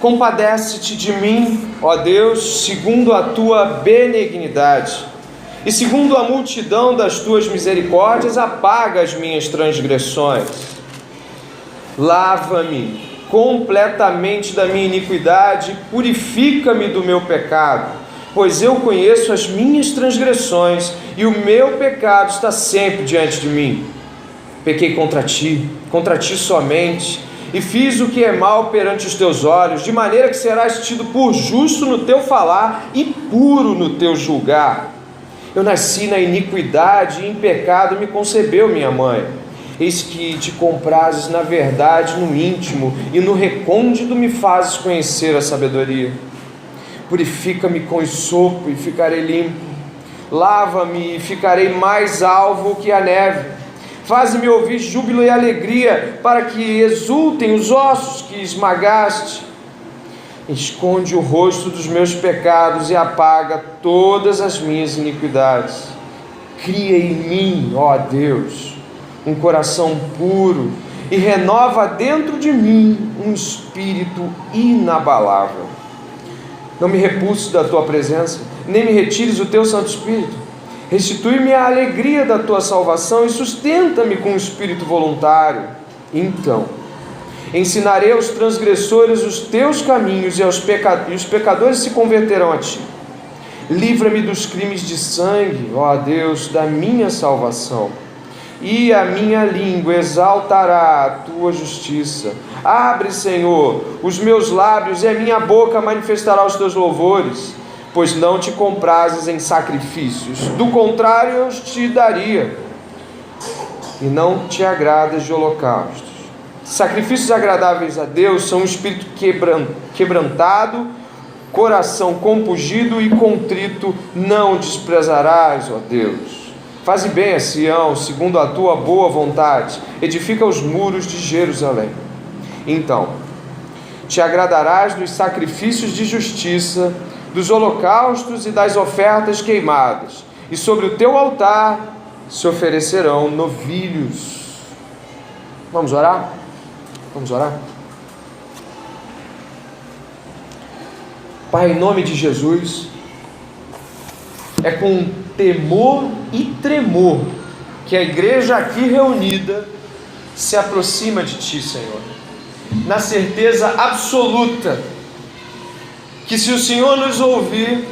Compadece-te de mim, ó Deus, segundo a tua benignidade, e segundo a multidão das tuas misericórdias, apaga as minhas transgressões. Lava-me completamente da minha iniquidade, purifica-me do meu pecado, pois eu conheço as minhas transgressões, e o meu pecado está sempre diante de mim. Pequei contra ti somente, e fiz o que é mal perante os teus olhos, de maneira que serás tido por justo no teu falar e puro no teu julgar. Eu nasci na iniquidade, e em pecado me concebeu minha mãe. Eis que te comprases na verdade no íntimo, e no recôndito me fazes conhecer a sabedoria. Purifica-me com esopo e ficarei limpo, lava-me e ficarei mais alvo que a neve. Faze-me ouvir júbilo e alegria, para que exultem os ossos que esmagaste. Esconde o rosto dos meus pecados e apaga todas as minhas iniquidades. Cria em mim, ó Deus, um coração puro, e renova dentro de mim um espírito inabalável. Não me repulses da tua presença, nem me retires o teu Santo Espírito. Restitui-me a alegria da tua salvação e sustenta-me com um espírito voluntário. Então ensinarei aos transgressores os teus caminhos, e os pecadores se converterão a ti. Livra-me dos crimes de sangue, ó Deus, da minha salvação, e a minha língua exaltará a tua justiça. Abre, Senhor, os meus lábios, e a minha boca manifestará os teus louvores, pois não te comprazes em sacrifícios, do contrário eu te daria, e não te agradas de holocaustos. Sacrifícios agradáveis a Deus são um espírito quebrantado, coração compungido e contrito não desprezarás, ó Deus. Faze bem a Sião, segundo a tua boa vontade, edifica os muros de Jerusalém. Então te agradarás dos sacrifícios de justiça, dos holocaustos e das ofertas queimadas, e sobre o teu altar se oferecerão novilhos. Vamos orar? Vamos orar? Pai, em nome de Jesus, é com temor e tremor que a igreja aqui reunida se aproxima de Ti, Senhor, na certeza absoluta que, se o Senhor nos ouvir,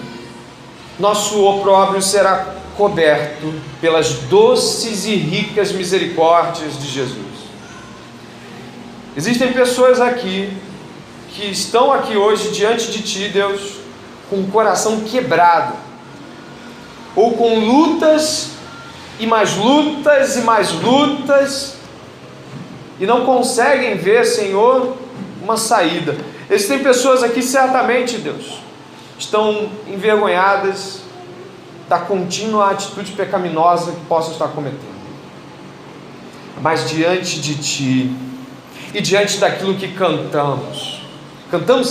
nosso opróbrio será coberto pelas doces e ricas misericórdias de Jesus. Existem pessoas aqui que estão aqui hoje diante de Ti, Deus, com o coração quebrado, ou com lutas e mais lutas e mais lutas, e não conseguem ver, Senhor, uma saída. Existem pessoas aqui, certamente, Deus, estão envergonhadas da contínua atitude pecaminosa que possam estar cometendo, mas diante de Ti e diante daquilo que cantamos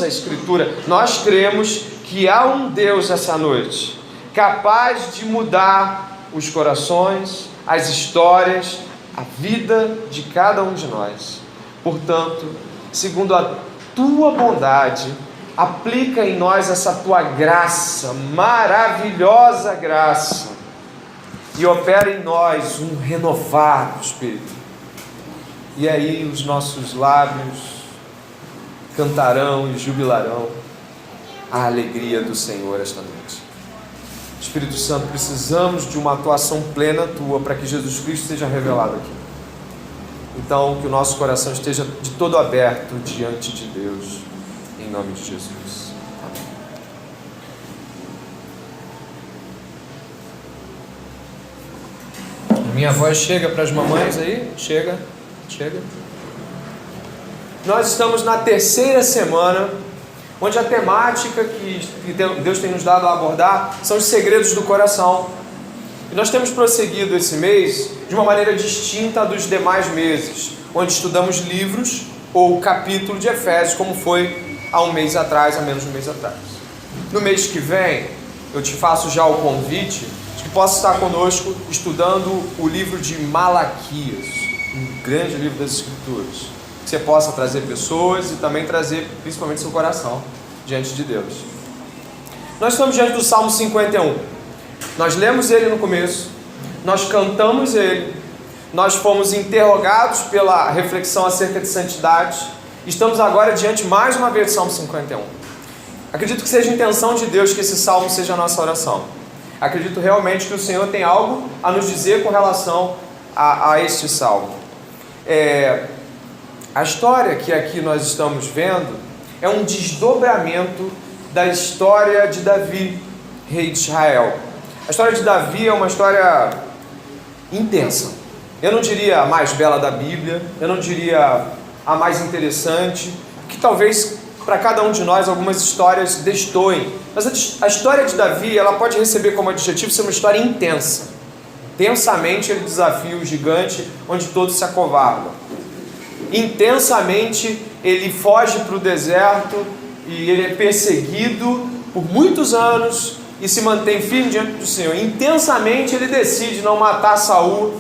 a Escritura, nós cremos que há um Deus essa noite capaz de mudar os corações, as histórias, a vida de cada um de nós. Portanto, segundo a Tua bondade, aplica em nós essa Tua graça, maravilhosa graça, e opera em nós um renovar do Espírito. E aí os nossos lábios cantarão e jubilarão a alegria do Senhor esta noite. Espírito Santo, precisamos de uma atuação plena Tua para que Jesus Cristo seja revelado aqui. Então, que o nosso coração esteja de todo aberto diante de Deus, em nome de Jesus. Amém. Minha voz chega para as mamães aí? Chega. Nós estamos na terceira semana, onde a temática que Deus tem nos dado a abordar são os segredos do coração. E nós temos prosseguido esse mês de uma maneira distinta dos demais meses, onde estudamos livros ou capítulo de Efésios, como foi há um mês atrás, há menos de um mês atrás. No mês que vem, eu te faço já o convite de que possa estar conosco estudando o livro de Malaquias, um grande livro das Escrituras. que você possa trazer pessoas e também trazer principalmente seu coração diante de Deus. Nós estamos diante do Salmo 51. Nós lemos ele no começo, nós cantamos ele, nós fomos interrogados pela reflexão acerca de santidade. Estamos agora diante mais uma vez do Salmo 51. Acredito que seja a intenção de Deus que esse salmo seja a nossa oração. Acredito realmente que o Senhor tem algo a nos dizer com relação a este salmo. A história que aqui nós estamos vendo é um desdobramento da história de Davi, rei de Israel. A história de Davi é uma história intensa. Eu não diria a mais bela da Bíblia, eu não diria a mais interessante, que talvez para cada um de nós algumas histórias destoem. Mas a história de Davi, ela pode receber como adjetivo ser uma história intensa. Intensamente ele desafia o gigante onde todos se acovardam. Intensamente ele foge para o deserto e ele é perseguido por muitos anos e se mantém firme diante do Senhor. Intensamente ele decide não matar Saul,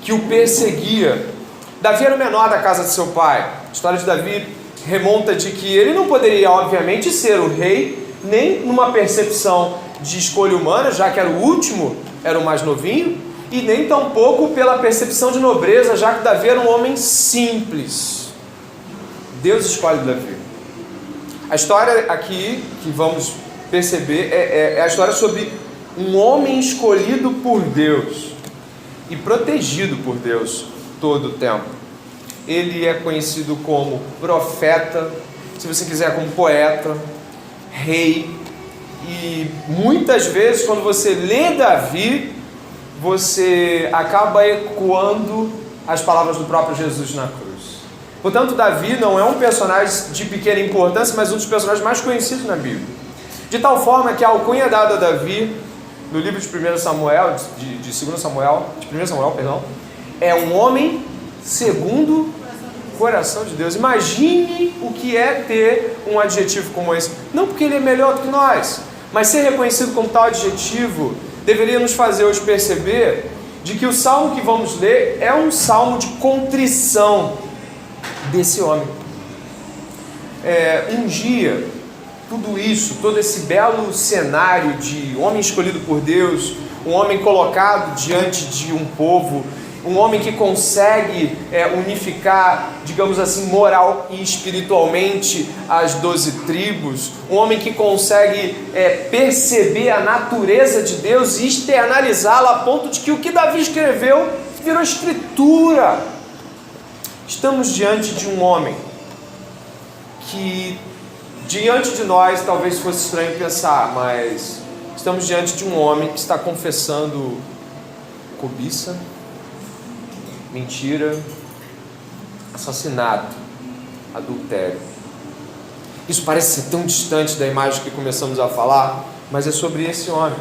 que o perseguia. Davi era o menor da casa de seu pai. A história de Davi remonta de que ele não poderia, obviamente, ser o rei, nem numa percepção de escolha humana, já que era o último, era o mais novinho, e nem tampouco pela percepção de nobreza, já que Davi era um homem simples. Deus escolhe Davi. A história aqui que vamos perceber é a história sobre um homem escolhido por Deus e protegido por Deus todo o tempo. Ele é conhecido como profeta, se você quiser como poeta, rei, e muitas vezes quando você lê Davi, você acaba ecoando as palavras do próprio Jesus na cruz. Portanto, Davi não é um personagem de pequena importância, mas um dos personagens mais conhecidos na Bíblia. De tal forma que a alcunha dada a Davi, no livro de 1 Samuel, de 2 Samuel, de 1 Samuel, perdão, é um homem segundo o coração de Deus. Imagine o que é ter um adjetivo como esse. Não porque ele é melhor do que nós, mas ser reconhecido como tal adjetivo deveria nos fazer hoje perceber de que o salmo que vamos ler é um salmo de contrição desse homem. Um dia, tudo isso, todo esse belo cenário de homem escolhido por Deus, um homem colocado diante de um povo, um homem que consegue unificar, digamos assim, moral e espiritualmente as 12 tribos, um homem que consegue perceber a natureza de Deus e externalizá-la a ponto de que o que Davi escreveu virou escritura. Estamos diante de um homem que, diante de nós, talvez fosse estranho pensar, mas estamos diante de um homem que está confessando cobiça, mentira, assassinato, adultério. Isso parece ser tão distante da imagem que começamos a falar, mas é sobre esse homem.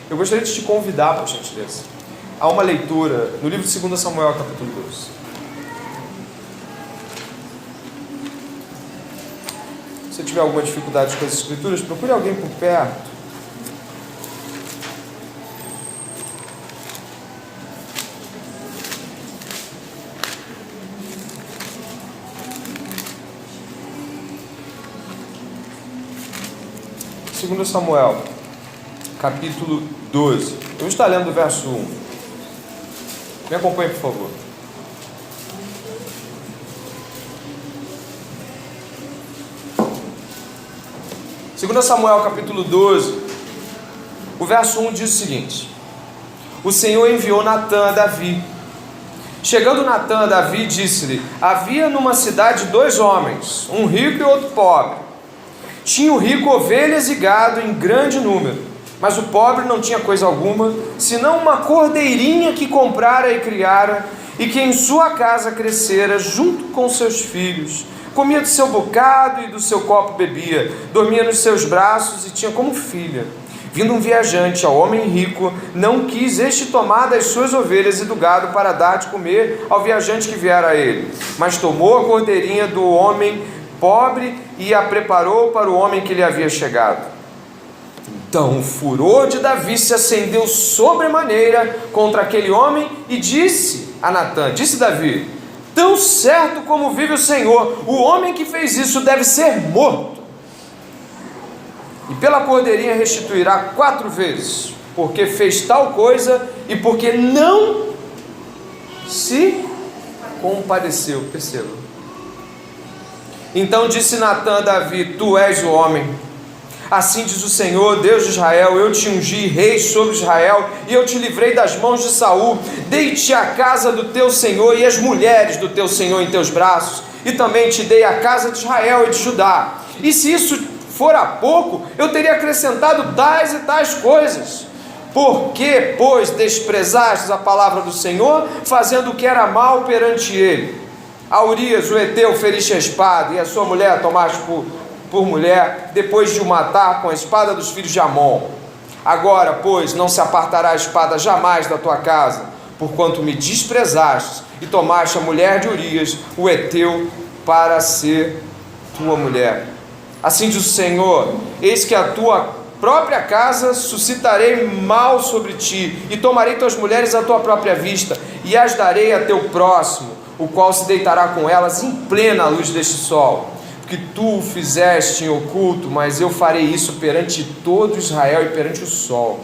Eu gostaria de te convidar, por gentileza, a uma leitura no livro de 2 Samuel, capítulo 12. Se você tiver alguma dificuldade com as escrituras, procure alguém por perto. Segundo Samuel, capítulo 12. Eu vou estar lendo o verso 1. Me acompanhe, por favor. Segundo Samuel, capítulo 12, o verso 1 diz o seguinte: o Senhor enviou Natã a Davi. Chegando Natã a Davi, disse-lhe: havia numa cidade 2 homens, um rico e outro pobre. Tinha o rico ovelhas e gado em grande número, mas o pobre não tinha coisa alguma, senão uma cordeirinha que comprara e criara, e que em sua casa crescera junto com seus filhos. Comia do seu bocado e do seu copo bebia, dormia nos seus braços e tinha como filha. Vindo um viajante ao homem rico, não quis este tomar das suas ovelhas e do gado para dar de comer ao viajante que viera a ele, mas tomou a cordeirinha do homem pobre e a preparou para o homem que lhe havia chegado. Então o furor de Davi se acendeu sobremaneira contra aquele homem e disse a Natã, disse Davi: Tão certo como vive o Senhor, o homem que fez isso deve ser morto. E pela cordeirinha restituirá 4 vezes, porque fez tal coisa e porque não se compadeceu. Perceba. Então disse Natã a Davi: tu és o homem. Assim diz o Senhor, Deus de Israel: eu te ungi rei sobre Israel, e eu te livrei das mãos de Saul. Dei-te a casa do teu Senhor e as mulheres do teu Senhor em teus braços, e também te dei a casa de Israel e de Judá. E se isso fora pouco, eu teria acrescentado tais e tais coisas. Por que, pois, desprezastes a palavra do Senhor, fazendo o que era mal perante ele? A Urias, o heteu, feriste a espada, e a sua mulher tomaste por mulher, depois de o matar com a espada dos filhos de Amon. Agora, pois, não se apartará a espada jamais da tua casa, porquanto me desprezaste e tomaste a mulher de Urias, o heteu, para ser tua mulher. Assim diz o Senhor: eis que a tua própria casa suscitarei mal sobre ti, e tomarei tuas mulheres à tua própria vista, e as darei a teu próximo, o qual se deitará com elas em plena luz deste sol. Porque tu o fizeste em oculto, mas eu farei isso perante todo Israel e perante o sol.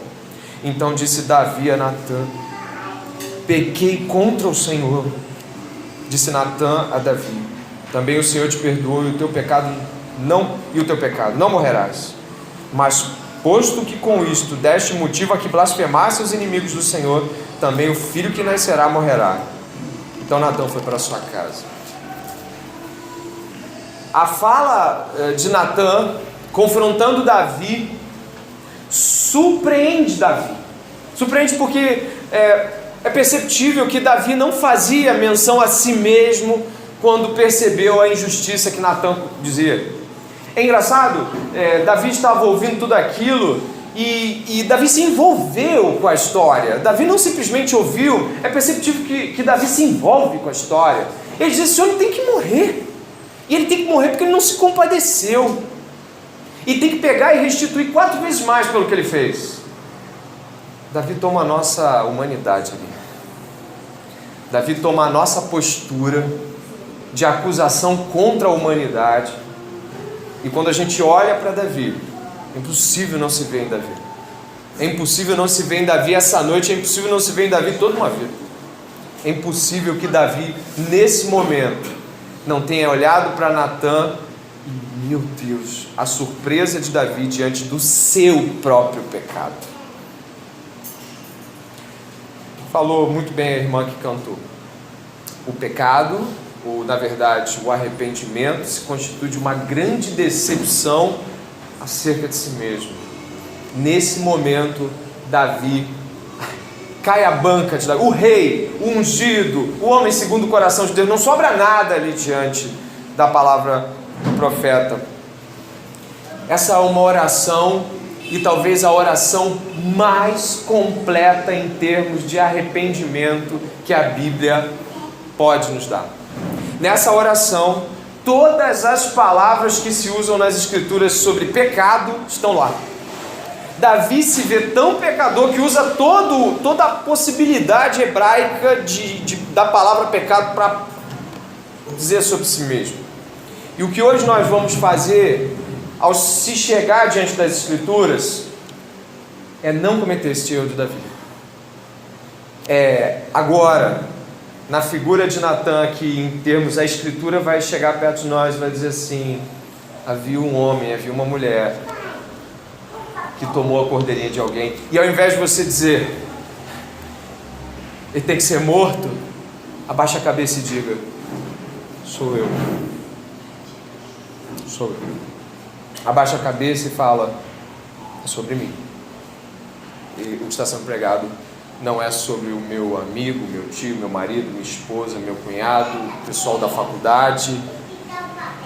Então disse Davi a Natã: pequei contra o Senhor. Disse Natã a Davi: também o Senhor te perdoou, e o teu pecado não morrerás. Mas posto que com isto deste motivo a que blasfemasse os inimigos do Senhor, também o filho que nascerá morrerá. Então Natã foi para a sua casa. A fala de Natã, confrontando Davi, surpreende Davi. Surpreende porque é perceptível que Davi não fazia menção a si mesmo quando percebeu a injustiça que Natã dizia. É engraçado, Davi estava ouvindo tudo aquilo e Davi se envolveu com a história. Davi não simplesmente ouviu, é perceptível que Davi se envolve com a história. Ele diz: esse homem tem que morrer. E ele tem que morrer porque ele não se compadeceu. E tem que pegar e restituir 4 vezes mais pelo que ele fez. Davi toma a nossa humanidade ali. Davi toma a nossa postura de acusação contra a humanidade. E quando a gente olha para Davi, é impossível não se ver em Davi. É impossível não se ver em Davi essa noite. É impossível não se ver em Davi toda uma vida. É impossível que Davi, nesse momento, não tenha olhado para Natã e, meu Deus, a surpresa de Davi diante do seu próprio pecado. Falou muito bem a irmã que cantou. O pecado, ou na verdade o arrependimento, se constitui de uma grande decepção acerca de si mesmo. Nesse momento, Davi cai a banca de Davi, o rei, o ungido, o homem segundo o coração de Deus. Não sobra nada ali diante da palavra do profeta. Essa é uma oração, e talvez a oração mais completa em termos de arrependimento que a Bíblia pode nos dar. Nessa oração, todas as palavras que se usam nas Escrituras sobre pecado estão lá. Davi se vê tão pecador que usa toda a possibilidade hebraica da palavra pecado para dizer sobre si mesmo. E o que hoje nós vamos fazer, ao se chegar diante das Escrituras, é não cometer esse erro de Davi. Agora, na figura de Natã, que em termos a Escritura vai chegar perto de nós e vai dizer assim: havia um homem, havia uma mulher que tomou a cordeirinha de alguém, e ao invés de você dizer ele tem que ser morto, abaixa a cabeça e diga: sou eu. Sou eu. Abaixa a cabeça e fala: é sobre mim. E o que está sendo pregado não é sobre o meu amigo, meu tio, meu marido, minha esposa, meu cunhado, o pessoal da faculdade.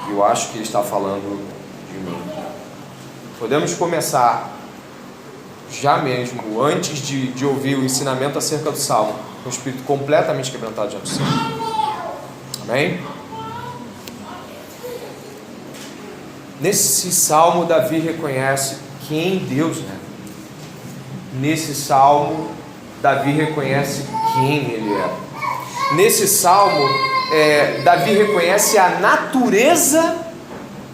Eu acho que ele está falando de mim. Podemos começar já mesmo, antes de ouvir o ensinamento acerca do Salmo, com o espírito completamente quebrantado diante do Senhor. Amém? Nesse Salmo, Davi reconhece quem Deus é. Nesse Salmo, Davi reconhece quem ele é. Nesse Salmo, Davi reconhece a natureza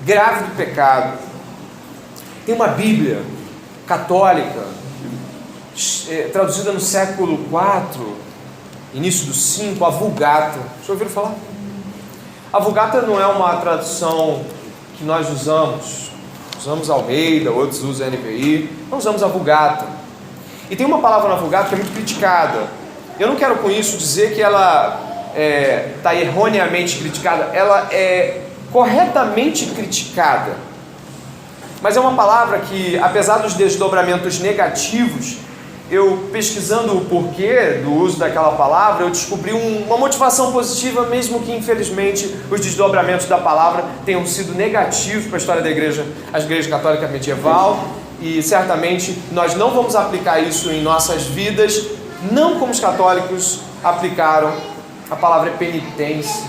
grave do pecado. Tem uma Bíblia católica, traduzida no século IV, início do V, a Vulgata. Já ouviram falar? A Vulgata não é uma tradução que nós usamos Almeida, outros usam NVI, não usamos a Vulgata. E tem uma palavra na Vulgata que é muito criticada. Eu não quero com isso dizer que ela está erroneamente criticada, ela é corretamente criticada. Mas é uma palavra que, apesar dos desdobramentos negativos, eu pesquisando o porquê do uso daquela palavra, eu descobri uma motivação positiva, mesmo que infelizmente os desdobramentos da palavra tenham sido negativos para a história da igreja, a igreja católica medieval, e certamente nós não vamos aplicar isso em nossas vidas, não como os católicos aplicaram. A palavra é penitência.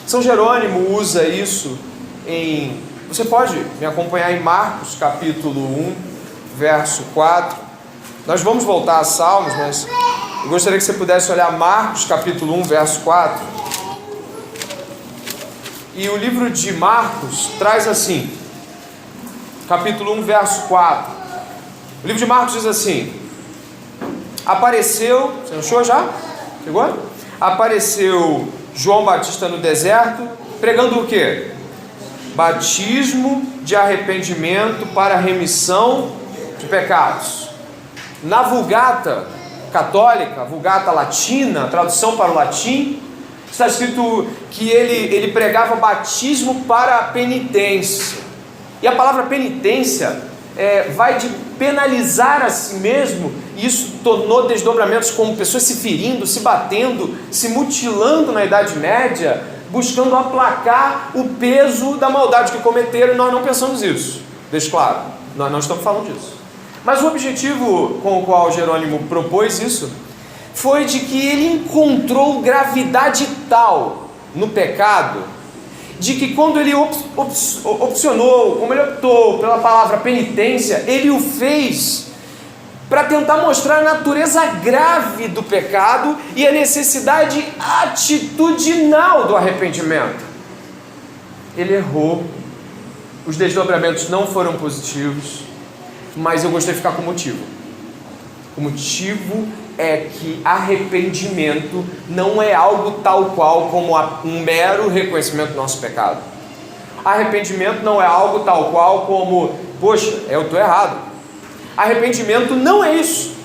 São Jerônimo usa isso você pode me acompanhar em Marcos capítulo 1, verso 4. Nós vamos voltar a Salmos, mas eu gostaria que você pudesse olhar Marcos capítulo 1, verso 4. E o livro de Marcos traz assim, capítulo 1, verso 4. O livro de Marcos diz assim: apareceu, você achou já? Chegou? Apareceu João Batista no deserto, pregando o quê? Batismo de arrependimento para remissão de pecados. Na Vulgata católica, Vulgata latina, tradução para o latim, está escrito que ele pregava batismo para penitência. E a palavra penitência vai de penalizar a si mesmo, e isso tornou desdobramentos como pessoas se ferindo, se batendo, se mutilando na Idade Média, buscando aplacar o peso da maldade que cometeram, e nós não pensamos isso. Deixa claro, nós não estamos falando disso. Mas o objetivo com o qual Jerônimo propôs isso foi de que ele encontrou gravidade tal no pecado, de que quando ele opcionou, como ele optou pela palavra penitência, ele o fez para tentar mostrar a natureza grave do pecado e a necessidade atitudinal do arrependimento. Ele errou, os desdobramentos não foram positivos, mas eu gostei de ficar com o motivo. O motivo é que arrependimento não é algo tal qual como um mero reconhecimento do nosso pecado. Arrependimento não é algo tal qual como, poxa, eu estou errado. Arrependimento não é isso.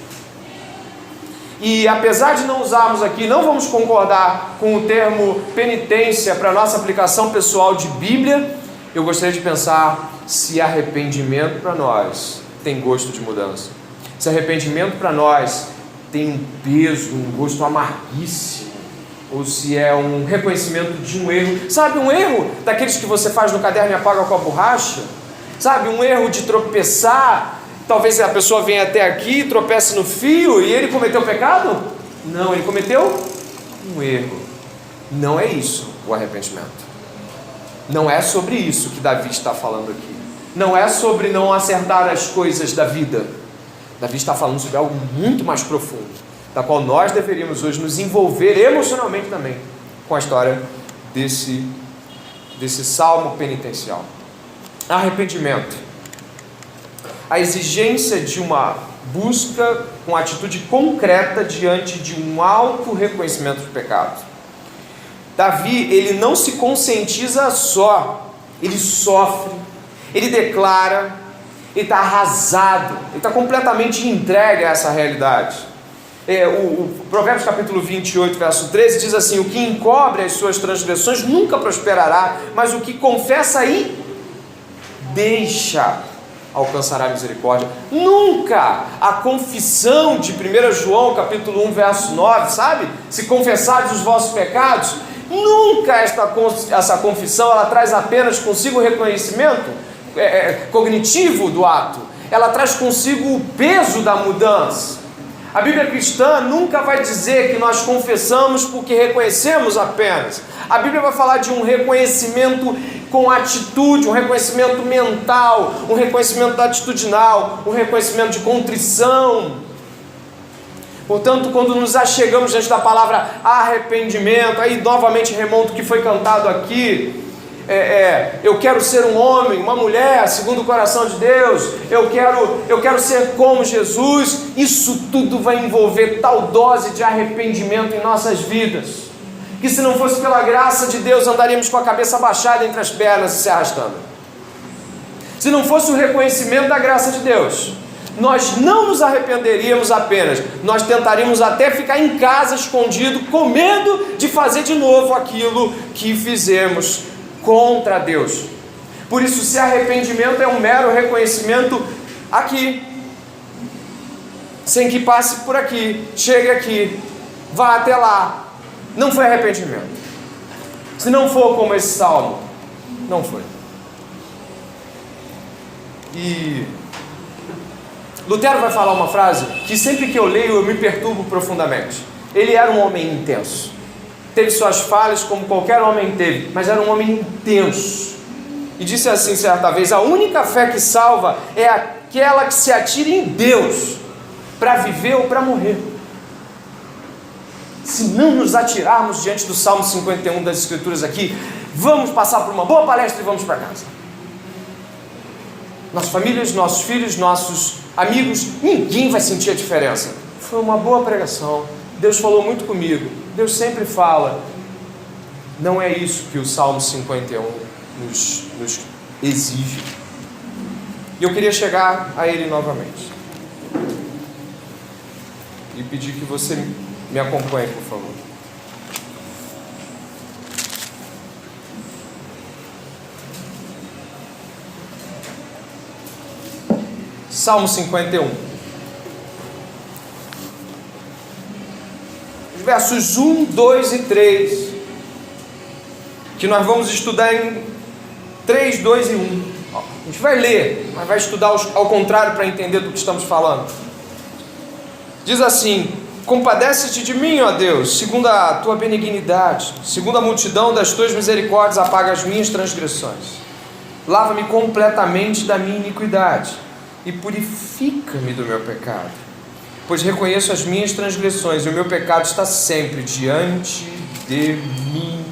E apesar de não usarmos aqui, não vamos concordar com o termo penitência para nossa aplicação pessoal de Bíblia, eu gostaria de pensar se arrependimento para nós tem gosto de mudança. Se arrependimento para nós tem um peso, um gosto amarguíssimo, ou se é um reconhecimento de um erro. Sabe, um erro daqueles que você faz no caderno e apaga com a borracha? Sabe, um erro de tropeçar. Talvez a pessoa venha até aqui, tropece no fio e ele cometeu pecado? Não, ele cometeu um erro. Não é isso o arrependimento. Não é sobre isso que Davi está falando aqui. Não é sobre não acertar as coisas da vida. Davi está falando sobre algo muito mais profundo, da qual nós deveríamos hoje nos envolver emocionalmente também com a história desse salmo penitencial. Arrependimento. A exigência de uma busca com atitude concreta diante de um alto reconhecimento do pecado. Davi, ele não se conscientiza só, ele sofre, ele declara, ele está arrasado, ele está completamente entregue a essa realidade. O Provérbios capítulo 28, verso 13 diz assim: o que encobre as suas transgressões nunca prosperará, mas o que confessa e deixa alcançará a misericórdia. Nunca a confissão de 1 João capítulo 1, verso 9, sabe? Se confessares os vossos pecados, nunca essa confissão ela traz apenas consigo o reconhecimento cognitivo do ato, ela traz consigo o peso da mudança. A Bíblia cristã nunca vai dizer que nós confessamos porque reconhecemos apenas. A Bíblia vai falar de um reconhecimento com atitude, um reconhecimento mental, um reconhecimento atitudinal, um reconhecimento de contrição. Portanto, quando nos achegamos diante da palavra arrependimento, aí novamente remonto o que foi cantado aqui, eu quero ser um homem, uma mulher, segundo o coração de Deus, eu quero ser como Jesus. Isso tudo vai envolver tal dose de arrependimento em nossas vidas, que se não fosse pela graça de Deus, andaríamos com a cabeça baixada entre as pernas e se arrastando. Se não fosse o reconhecimento da graça de Deus, nós não nos arrependeríamos apenas, nós tentaríamos até ficar em casa escondido, com medo de fazer de novo aquilo que fizemos contra Deus. Por isso, se arrependimento é um mero reconhecimento aqui, sem que passe por aqui, chegue aqui, vá até lá, não foi arrependimento. Se não for como esse salmo, não foi. E Lutero vai falar uma frase que sempre que eu leio eu me perturbo profundamente. Ele era um homem intenso, teve suas falhas como qualquer homem teve, mas era um homem intenso, e disse assim certa vez: a única fé que salva é aquela que se atira em Deus, para viver ou para morrer. Se não nos atirarmos diante do Salmo 51 das Escrituras aqui, vamos passar por uma boa palestra e vamos para casa. Nossas famílias, nossos filhos, nossos amigos, ninguém vai sentir a diferença. Foi uma boa pregação, Deus falou muito comigo, Deus sempre fala. Não é isso que o Salmo 51 nos exige. E eu queria chegar a ele novamente e pedir que você me acompanhe, por favor. Salmo 51, os versos 1, 2 e 3, que nós vamos estudar em 3, 2 e 1. A gente vai ler, mas vai estudar ao contrário para entender do que estamos falando. Diz assim: compadece-te de mim, ó Deus, segundo a tua benignidade, segundo a multidão das tuas misericórdias, apaga as minhas transgressões. Lava-me completamente da minha iniquidade e purifica-me do meu pecado, pois reconheço as minhas transgressões e o meu pecado está sempre diante de mim.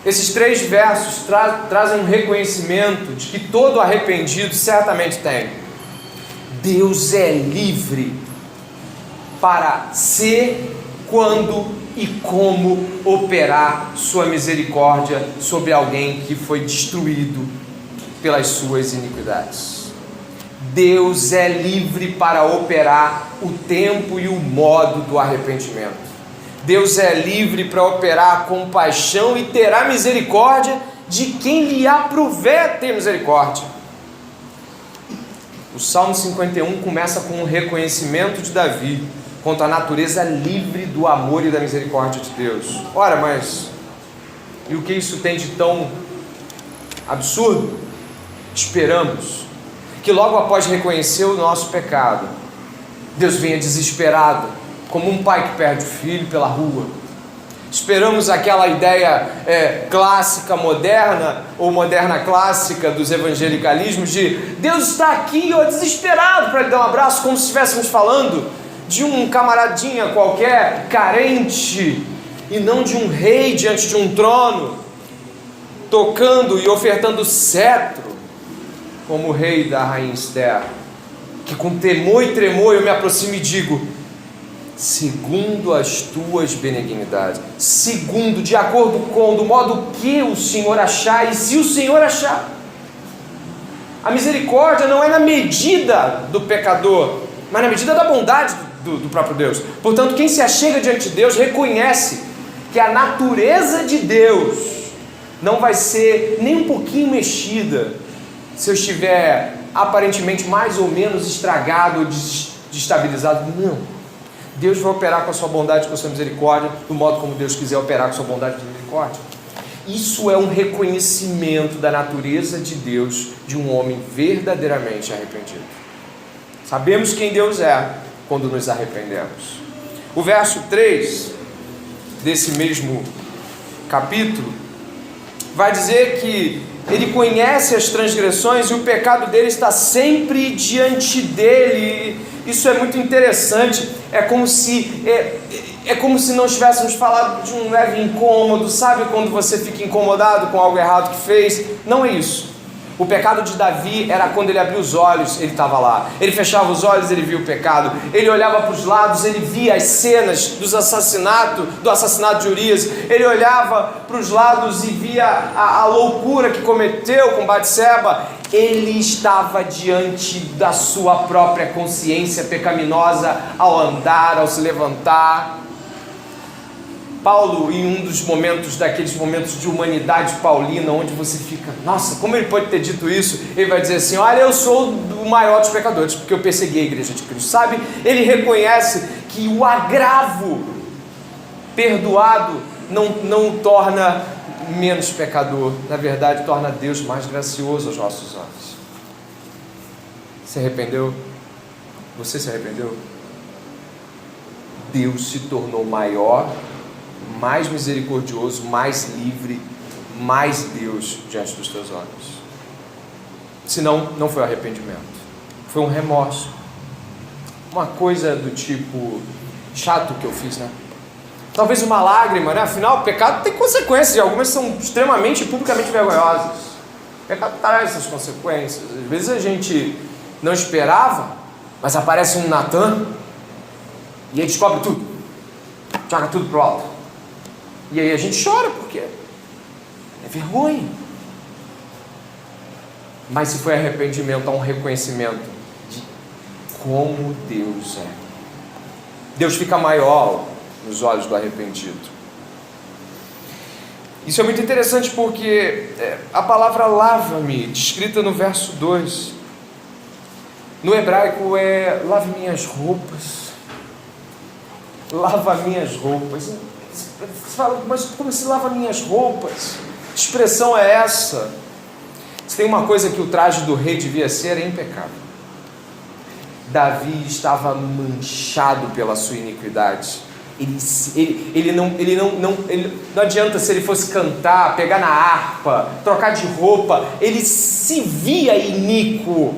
Esses 3 versos trazem um reconhecimento de que todo arrependido certamente tem. Deus é livre para ser, quando e como operar sua misericórdia sobre alguém que foi destruído pelas suas iniquidades. Deus é livre para operar o tempo e o modo do arrependimento. Deus é livre para operar a compaixão e terá misericórdia de quem lhe aprouver ter misericórdia. O Salmo 51 começa com um reconhecimento de Davi quanto à natureza livre do amor e da misericórdia de Deus. Ora, mas e o que isso tem de tão absurdo? Esperamos que logo após reconhecer o nosso pecado, Deus venha desesperado, como um pai que perde o filho pela rua. Esperamos aquela ideia clássica, moderna, ou moderna clássica dos evangelicalismos, de Deus está aqui, desesperado para lhe dar um abraço, como se estivéssemos falando de um camaradinha qualquer, carente, e não de um rei diante de um trono, tocando e ofertando cetro, como o rei da rainha Esther, que com temor e tremor eu me aproximo e digo: segundo as tuas benignidades, segundo, de acordo com, do modo que o Senhor achar, e se o Senhor achar. A misericórdia não é na medida do pecador, mas na medida da bondade do próprio Deus. Portanto, quem se achega diante de Deus reconhece que a natureza de Deus não vai ser nem um pouquinho mexida se eu estiver aparentemente mais ou menos estragado ou destabilizado. Não. Deus vai operar com a sua bondade, com a sua misericórdia, do modo como Deus quiser operar com a sua bondade e misericórdia. Isso é um reconhecimento da natureza de Deus, de um homem verdadeiramente arrependido. Sabemos quem Deus é quando nos arrependemos. O verso 3 desse mesmo capítulo vai dizer que ele conhece as transgressões e o pecado dele está sempre diante dele. Isso é muito interessante, é como se nós tivéssemos falado de um leve incômodo, sabe quando você fica incomodado com algo errado que fez? Não é isso. O pecado de Davi era quando ele abria os olhos, ele estava lá. Ele fechava os olhos, ele via o pecado. Ele olhava para os lados, ele via as cenas do assassinato de Urias. Ele olhava para os lados e via a loucura que cometeu com Batseba. Ele estava diante da sua própria consciência pecaminosa ao andar, ao se levantar. Paulo, em um dos momentos, daqueles momentos de humanidade paulina, onde você fica, nossa, como ele pode ter dito isso? Ele vai dizer assim, olha, eu sou o maior dos pecadores, porque eu persegui a igreja de Cristo, sabe? Ele reconhece que o agravo perdoado não o torna menos pecador, na verdade torna Deus mais gracioso aos nossos olhos. Se arrependeu? Você se arrependeu? Deus se tornou maior, mais misericordioso, mais livre, mais Deus diante dos teus olhos. Senão, não foi arrependimento, foi um remorso, uma coisa do tipo, chato que eu fiz, né? Talvez uma lágrima, né? Afinal, o pecado tem consequências, e algumas são extremamente e publicamente vergonhosas. O pecado traz essas consequências. Às vezes a gente não esperava, mas aparece um Natan e aí descobre tudo, joga tudo pro alto. E aí a gente chora, porque é vergonha. Mas se foi arrependimento, há um reconhecimento de como Deus é. Deus fica maior nos olhos do arrependido. Isso é muito interessante porque a palavra lava-me, descrita no verso 2, no hebraico é lave minhas roupas. Lava minhas roupas. Você fala, mas como se lava minhas roupas? Que expressão é essa? Se tem uma coisa que o traje do rei devia ser, é impecável. Davi estava manchado pela sua iniquidade. Não adianta se ele fosse cantar, pegar na harpa, trocar de roupa, ele se via iníquo,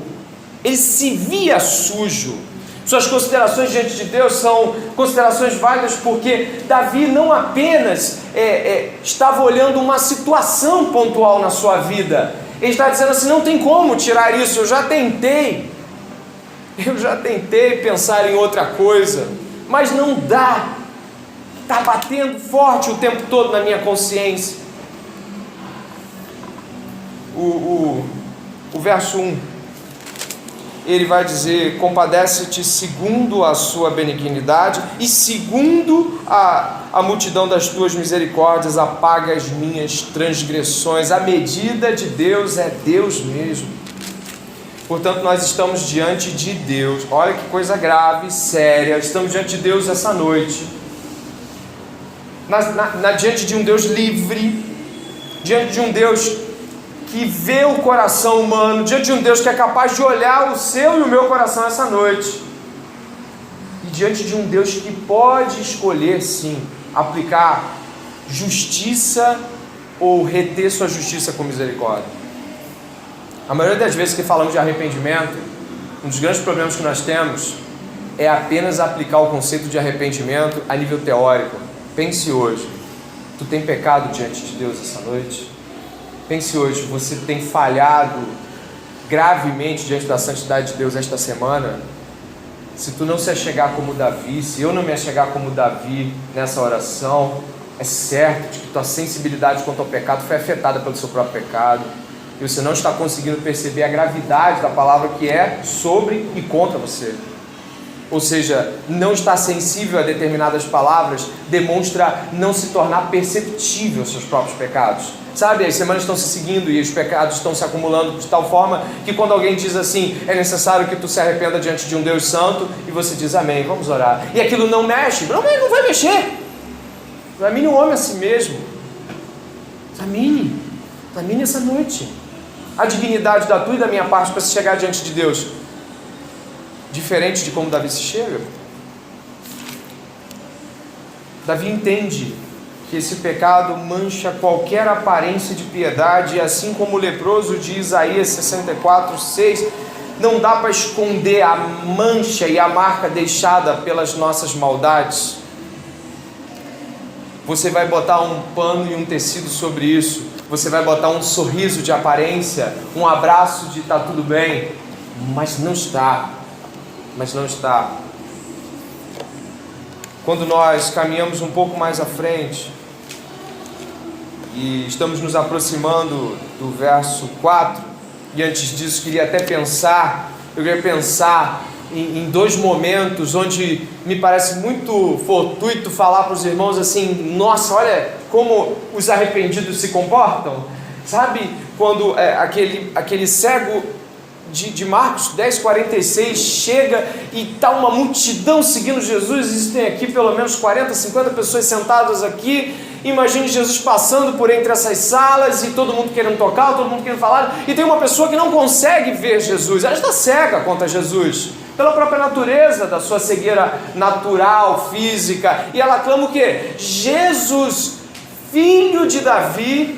ele se via sujo. Suas considerações diante de Deus são considerações válidas porque Davi não apenas estava olhando uma situação pontual na sua vida, ele está dizendo assim, não tem como tirar isso, eu já tentei pensar em outra coisa, mas não dá, está batendo forte o tempo todo na minha consciência. O verso 1, ele vai dizer, compadece-te segundo a sua benignidade e segundo a multidão das tuas misericórdias, apaga as minhas transgressões. A medida de Deus é Deus mesmo. Portanto, nós estamos diante de Deus. Olha que coisa grave, séria. Estamos diante de Deus essa noite. Diante de um Deus livre, diante de um Deus que vê o coração humano, diante de um Deus que é capaz de olhar o seu e o meu coração essa noite, e diante de um Deus que pode escolher sim, aplicar justiça ou reter sua justiça com misericórdia. A maioria das vezes que falamos de arrependimento, um dos grandes problemas que nós temos é apenas aplicar o conceito de arrependimento a nível teórico. Pense hoje, tu tem pecado diante de Deus essa noite? Pense hoje, você tem falhado gravemente diante da santidade de Deus esta semana? Se tu não se achegar como Davi, se eu não me achegar como Davi nessa oração, é certo de que tua sensibilidade quanto ao pecado foi afetada pelo seu próprio pecado, e você não está conseguindo perceber a gravidade da palavra que é sobre e contra você. Ou seja, não estar sensível a determinadas palavras demonstra não se tornar perceptível aos seus próprios pecados. Sabe, as semanas estão se seguindo e os pecados estão se acumulando de tal forma que quando alguém diz assim, é necessário que tu se arrependa diante de um Deus santo, e você diz amém, vamos orar, e aquilo não mexe, não vai mexer. Examine o homem a si mesmo. Examine essa noite a dignidade da tua e da minha parte para se chegar diante de Deus diferente de como Davi se chega. Davi entende que esse pecado mancha qualquer aparência de piedade, e assim como o leproso de Isaías 64:6 não dá para esconder a mancha e a marca deixada pelas nossas maldades. Você vai botar um pano e um tecido sobre isso, você vai botar um sorriso de aparência, um abraço de tá tudo bem, mas não está. Quando nós caminhamos um pouco mais à frente e estamos nos aproximando do verso 4, e antes disso eu queria pensar em dois momentos onde me parece muito fortuito falar para os irmãos assim: nossa, olha como os arrependidos se comportam. Sabe quando aquele cego de Marcos 10:46 chega e está uma multidão seguindo Jesus, existem aqui pelo menos 40, 50 pessoas sentadas aqui. Imagine Jesus passando por entre essas salas e todo mundo querendo tocar, todo mundo querendo falar, e tem uma pessoa que não consegue ver Jesus, ela está cega contra Jesus, pela própria natureza da sua cegueira natural, física, e ela clama o quê? Jesus, filho de Davi,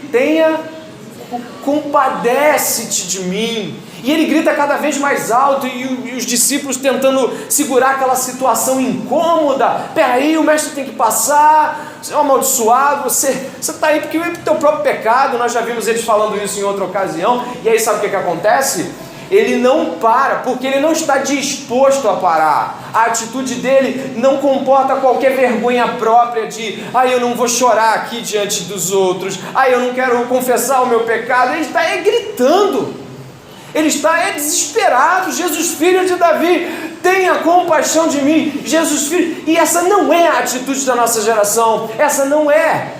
compadece-te de mim. E ele grita cada vez mais alto, e os discípulos tentando segurar aquela situação incômoda. Peraí, o mestre tem que passar, você é um amaldiçoado, você está aí porque é o teu próprio pecado. Nós já vimos eles falando isso em outra ocasião. E aí sabe o que acontece? Ele não para, porque ele não está disposto a parar. A atitude dele não comporta qualquer vergonha própria de eu não vou chorar aqui diante dos outros, eu não quero confessar o meu pecado. Ele está gritando, ele está desesperado: Jesus, filho de Davi, tenha compaixão de mim. Jesus, filho. E essa não é a atitude da nossa geração, essa não é.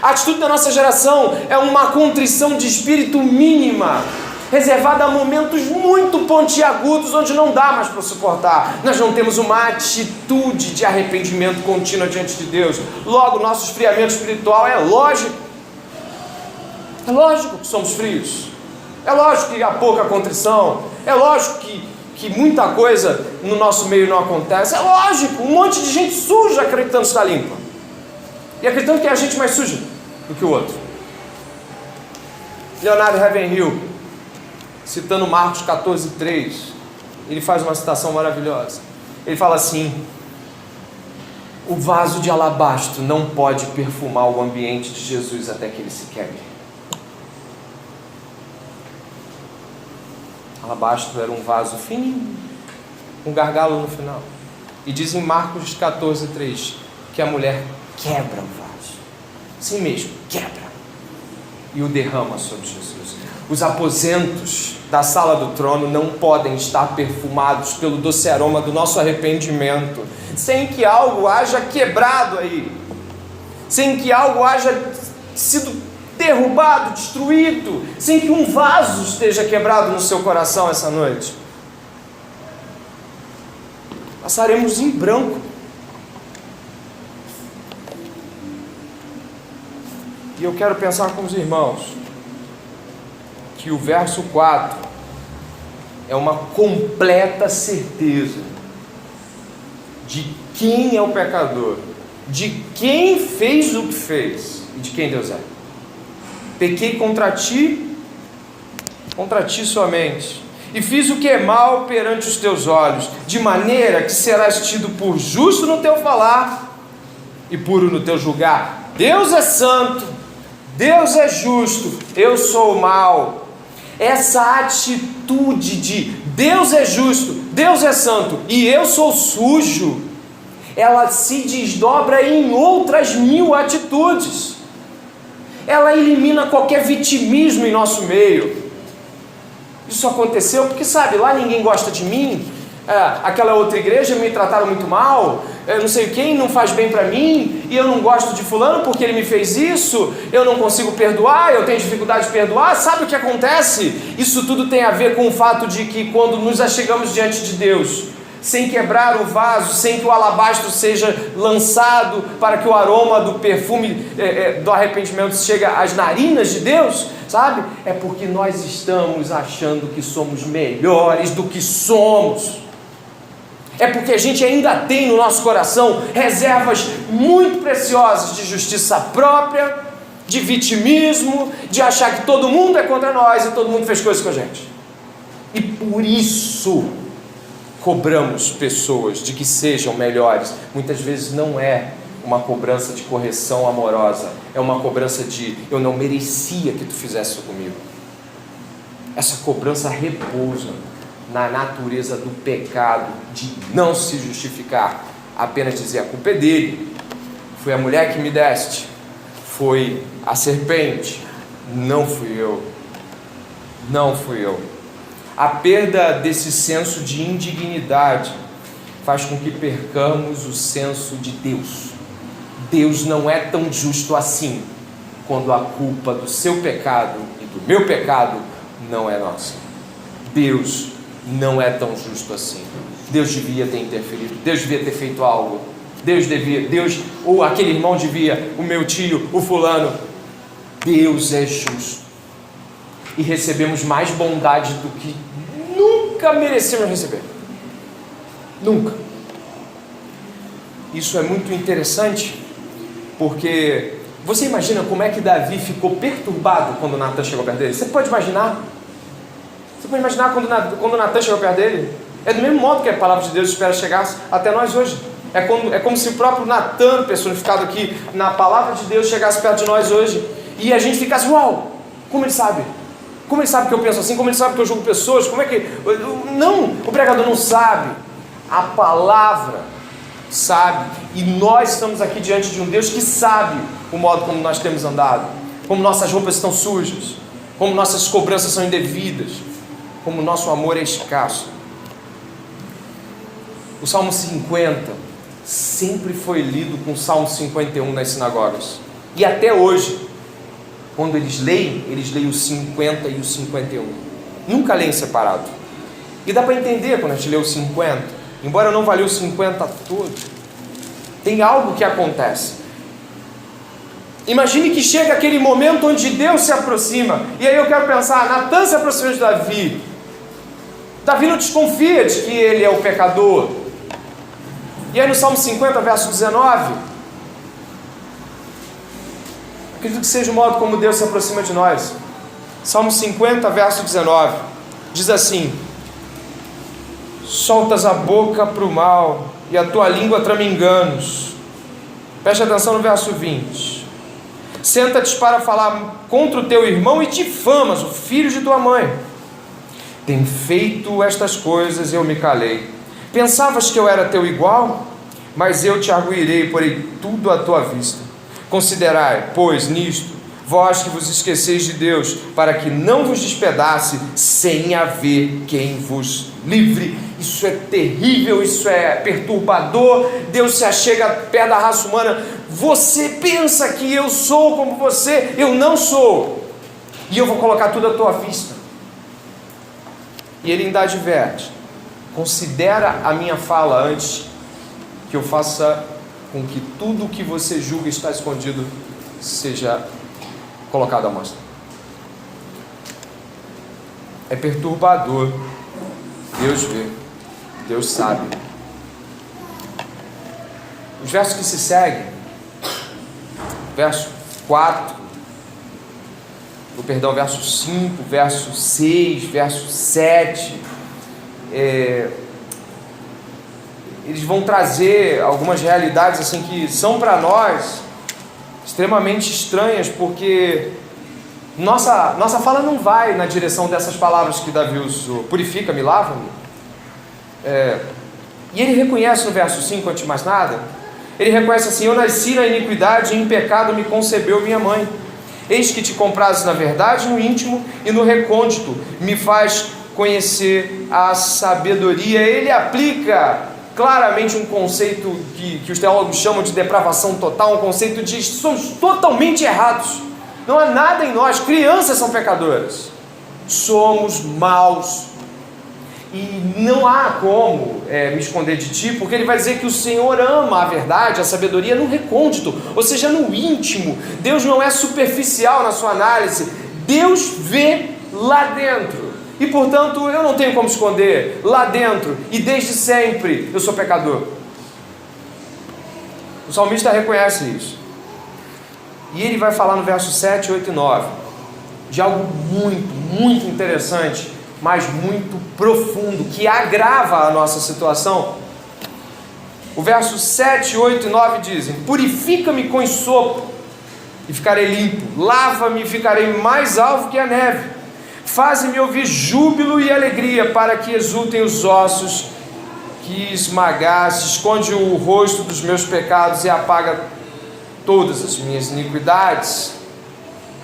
A atitude da nossa geração é uma contrição de espírito mínima, reservada a momentos muito pontiagudos, onde não dá mais para suportar. Nós não temos uma atitude de arrependimento contínua diante de Deus. Logo, nosso esfriamento espiritual é lógico. É lógico que somos frios. É lógico que há pouca contrição. É lógico que muita coisa no nosso meio não acontece. É lógico, um monte de gente suja acreditando que está limpa, e acreditando que é a gente mais suja do que o outro. Leonardo Ravenhill, citando Marcos 14:3, ele faz uma citação maravilhosa. Ele fala assim: o vaso de alabastro não pode perfumar o ambiente de Jesus até que ele se quebre. Alabastro era um vaso fininho, com gargalo no final. E diz em Marcos 14:3 que a mulher quebra o vaso, assim mesmo, quebra, e o derrama sobre Jesus. Os aposentos da sala do trono não podem estar perfumados pelo doce aroma do nosso arrependimento, sem que algo haja quebrado aí, sem que algo haja sido derrubado, destruído, sem que um vaso esteja quebrado no seu coração essa noite. Passaremos em branco. E eu quero pensar com os irmãos que o verso 4 é uma completa certeza de quem é o pecador, de quem fez o que fez e de quem Deus é. Pequei contra ti somente, e fiz o que é mal perante os teus olhos, de maneira que serás tido por justo no teu falar e puro no teu julgar. Deus é santo, Deus é justo, eu sou o mal. Essa atitude de Deus é justo, Deus é santo e eu sou sujo, ela se desdobra em outras 1000 atitudes. Ela elimina qualquer vitimismo em nosso meio. Isso aconteceu porque, sabe, lá ninguém gosta de mim, aquela outra igreja me trataram muito mal, não sei quem não faz bem para mim, e eu não gosto de fulano porque ele me fez isso, eu não consigo perdoar, eu tenho dificuldade de perdoar. Sabe o que acontece? Isso tudo tem a ver com o fato de que quando nos achegamos diante de Deus, sem quebrar o vaso, sem que o alabastro seja lançado para que o aroma do perfume do arrependimento chegue às narinas de Deus, sabe? É porque nós estamos achando que somos melhores do que somos. É porque a gente ainda tem no nosso coração reservas muito preciosas de justiça própria, de vitimismo, de achar que todo mundo é contra nós e todo mundo fez coisas com a gente. E por isso cobramos pessoas de que sejam melhores. Muitas vezes não é uma cobrança de correção amorosa, é uma cobrança de eu não merecia que tu fizesse isso comigo. Essa cobrança repousa na natureza do pecado, de não se justificar, apenas dizer a culpa é dele, foi a mulher que me deste, foi a serpente, não fui eu, não fui eu. A perda desse senso de indignidade faz com que percamos o senso de Deus. Deus não é tão justo assim, quando a culpa do seu pecado e do meu pecado não é nossa. Deus não é tão justo assim. Deus devia ter interferido, Deus devia ter feito algo, Deus, ou aquele irmão devia, o meu tio, o fulano. Deus é justo, e recebemos mais bondade do que nunca merecemos receber, nunca. Isso é muito interessante, porque você imagina como é que Davi ficou perturbado quando Natan chegou perto dele? Você pode imaginar? Você pode imaginar quando Natan chegou perto dele? É do mesmo modo que a palavra de Deus espera chegar até nós hoje. É como se o próprio Natan, personificado aqui na palavra de Deus, chegasse perto de nós hoje, e a gente ficasse, uau, como ele sabe? Como ele sabe que eu penso assim? Como ele sabe que eu julgo pessoas? Como é que... Não, o pregador não sabe. A palavra sabe. E nós estamos aqui diante de um Deus que sabe o modo como nós temos andado, como nossas roupas estão sujas, como nossas cobranças são indevidas, como nosso amor é escasso. O Salmo 50 sempre foi lido com o Salmo 51 nas sinagogas. E até hoje, quando eles leem o 50 e o 51. Nunca leem separado. E dá para entender quando a gente lê o 50, embora eu não vá ler o 50 todo, tem algo que acontece. Imagine que chega aquele momento onde Deus se aproxima, e aí eu quero pensar, Natan se aproxima de Davi. Davi não desconfia de que ele é o pecador. E aí no Salmo 50, verso 19, acredito que seja o modo como Deus se aproxima de nós. Salmo 50, verso 19, diz assim: soltas a boca para o mal, e a tua língua trama enganos. Preste atenção no verso 20. Senta-te para falar contra o teu irmão e difamas o filho de tua mãe. Tem feito estas coisas e eu me calei. Pensavas que eu era teu igual? Mas eu te arguirei, porei tudo à tua vista. Considerai, pois, nisto, vós que vos esqueceis de Deus, para que não vos despedace, sem haver quem vos livre. Isso é terrível, isso é perturbador. Deus se achega perto da raça humana. Você pensa que eu sou como você? Eu não sou. E eu vou colocar tudo à tua vista. E ele ainda adverte: considera a minha fala antes que eu faça com que tudo o que você julga está escondido seja colocado à mostra. É perturbador. Deus vê, Deus sabe. Os versos que se seguem, verso 4, verso 5, verso 6, verso 7, eles vão trazer algumas realidades assim que são para nós extremamente estranhas, porque nossa fala não vai na direção dessas palavras que Davi usou: purifica-me, lava-me. E ele reconhece no verso 5, antes de mais nada, ele reconhece assim: eu nasci na iniquidade e em pecado me concebeu minha mãe. Eis que te comprases na verdade no íntimo e no recôndito me faz conhecer a sabedoria. Ele aplica claramente um conceito que os teólogos chamam de depravação total, um conceito de somos totalmente errados, não há nada em nós, crianças são pecadoras, somos maus, e não há como me esconder de ti, porque ele vai dizer que o Senhor ama a verdade, a sabedoria no recôndito, ou seja, no íntimo. Deus não é superficial na sua análise, Deus vê lá dentro. E portanto eu não tenho como esconder lá dentro, e desde sempre eu sou pecador. O salmista reconhece isso. E ele vai falar no verso 7, 8 e 9 de algo muito, muito interessante mas muito profundo, que agrava a nossa situação. O verso 7, 8 e 9 dizem: purifica-me com esopo e ficarei limpo, lava-me e ficarei mais alvo que a neve, faze-me ouvir júbilo e alegria, para que exultem os ossos que esmagaste, esconde o rosto dos meus pecados e apaga todas as minhas iniquidades.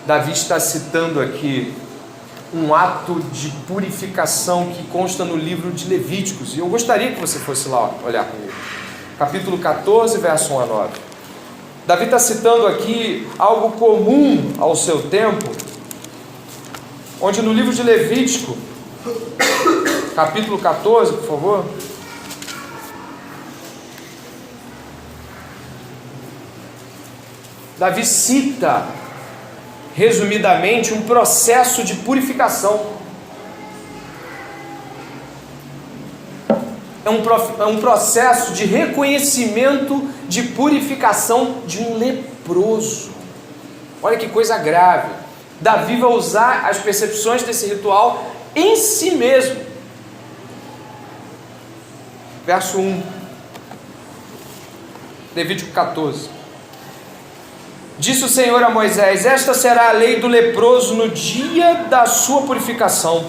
Davi está citando aqui um ato de purificação que consta no livro de Levíticos, e eu gostaria que você fosse lá olhar comigo. Capítulo 14, verso 1 a 9. Davi está citando aqui algo comum ao seu tempo, onde no livro de Levítico, capítulo 14, por favor, Davi cita, resumidamente, um processo de purificação. É um processo de reconhecimento de purificação de um leproso. Olha que coisa grave. Davi vai usar as percepções desse ritual em si mesmo. Verso 1, Levítico 14. Disse o Senhor a Moisés: esta será a lei do leproso no dia da sua purificação.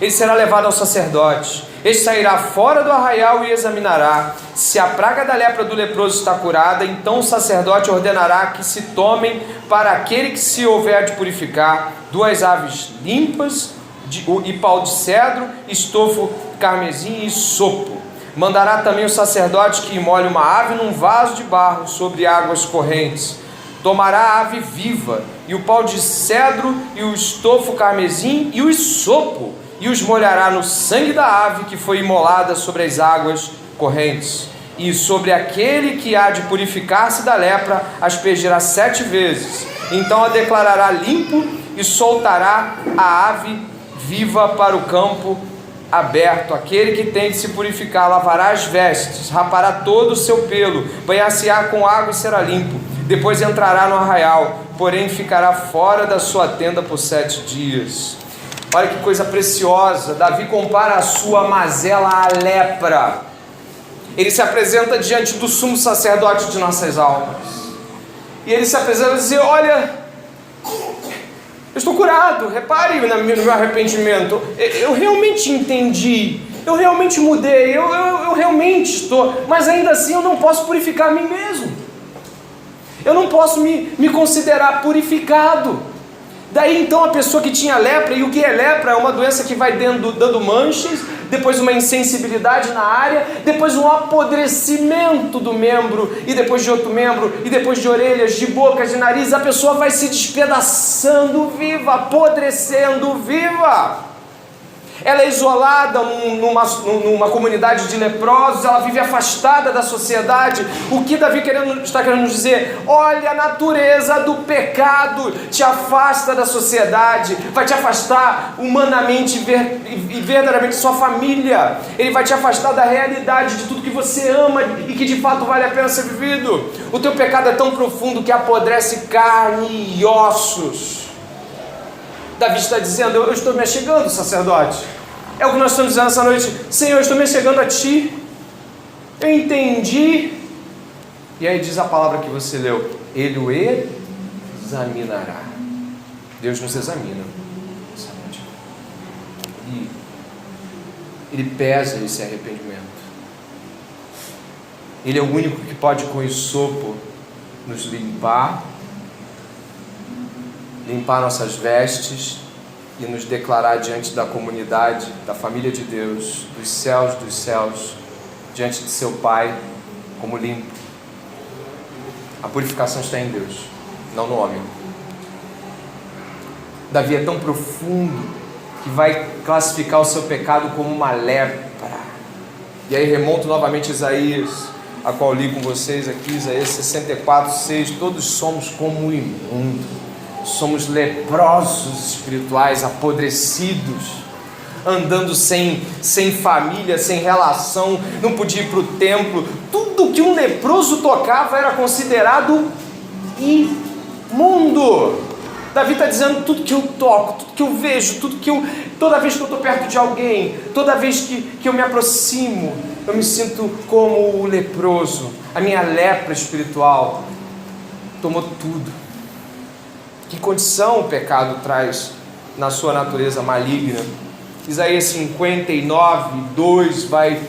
Ele será levado ao sacerdote. Este sairá fora do arraial e examinará. Se a praga da lepra do leproso está curada, então o sacerdote ordenará que se tomem para aquele que se houver de purificar 2 aves limpas e pau de cedro, estofo carmesim e sopo. Mandará também o sacerdote que imole uma ave num vaso de barro sobre águas correntes. Tomará a ave viva, e o pau de cedro, e o estofo carmesim, e o isopo, e os molhará no sangue da ave que foi imolada sobre as águas correntes. E sobre aquele que há de purificar-se da lepra, aspergirá 7 vezes. Então a declarará limpo, e soltará a ave viva para o campo aberto. Aquele que tem de se purificar lavará as vestes, rapará todo o seu pelo, banhar-se-á com água e será limpo. Depois entrará no arraial, porém ficará fora da sua tenda por 7 dias. Olha que coisa preciosa. Davi compara a sua mazela à lepra. Ele se apresenta diante do sumo sacerdote de nossas almas, e ele se apresenta e diz: olha, eu estou curado, repare no meu arrependimento, eu realmente entendi, eu realmente mudei, eu realmente estou, mas ainda assim eu não posso purificar a mim mesmo. Eu não posso me considerar purificado. Daí então a pessoa que tinha lepra, e o que é lepra? É uma doença que vai dando manchas, depois uma insensibilidade na área, depois um apodrecimento do membro, e depois de outro membro, e depois de orelhas, de boca, de nariz. A pessoa vai se despedaçando viva, apodrecendo viva. Ela é isolada numa comunidade de leprosos, ela vive afastada da sociedade. O que Davi está querendo nos dizer? Olha, a natureza do pecado te afasta da sociedade, vai te afastar humanamente e verdadeiramente sua família. Ele vai te afastar da realidade de tudo que você ama e que de fato vale a pena ser vivido. O teu pecado é tão profundo que apodrece carne e ossos. Davi está dizendo: eu estou me achegando, sacerdote. É o que nós estamos dizendo essa noite. Senhor, eu estou me achegando a Ti. Eu entendi. E aí diz a palavra que você leu: Ele o examinará. Deus nos examina. E Ele pesa esse arrependimento. Ele é o único que pode com isopo nos limpar nossas vestes e nos declarar diante da comunidade, da família de Deus, dos céus, diante de seu Pai, como limpo. A purificação está em Deus, não no homem. Davi é tão profundo que vai classificar o seu pecado como uma lepra. E aí remonto novamente a Isaías, a qual li com vocês aqui, Isaías 64:6. Todos somos como o imundo. Somos leprosos espirituais, apodrecidos, andando sem família, sem relação, não podia ir para o templo. Tudo que um leproso tocava era considerado imundo. Davi está dizendo: tudo que eu toco, tudo que eu vejo, toda vez que eu estou perto de alguém, toda vez que eu me aproximo, eu me sinto como o leproso. A minha lepra espiritual tomou tudo. Que condição o pecado traz na sua natureza maligna? Isaías 59, 2 vai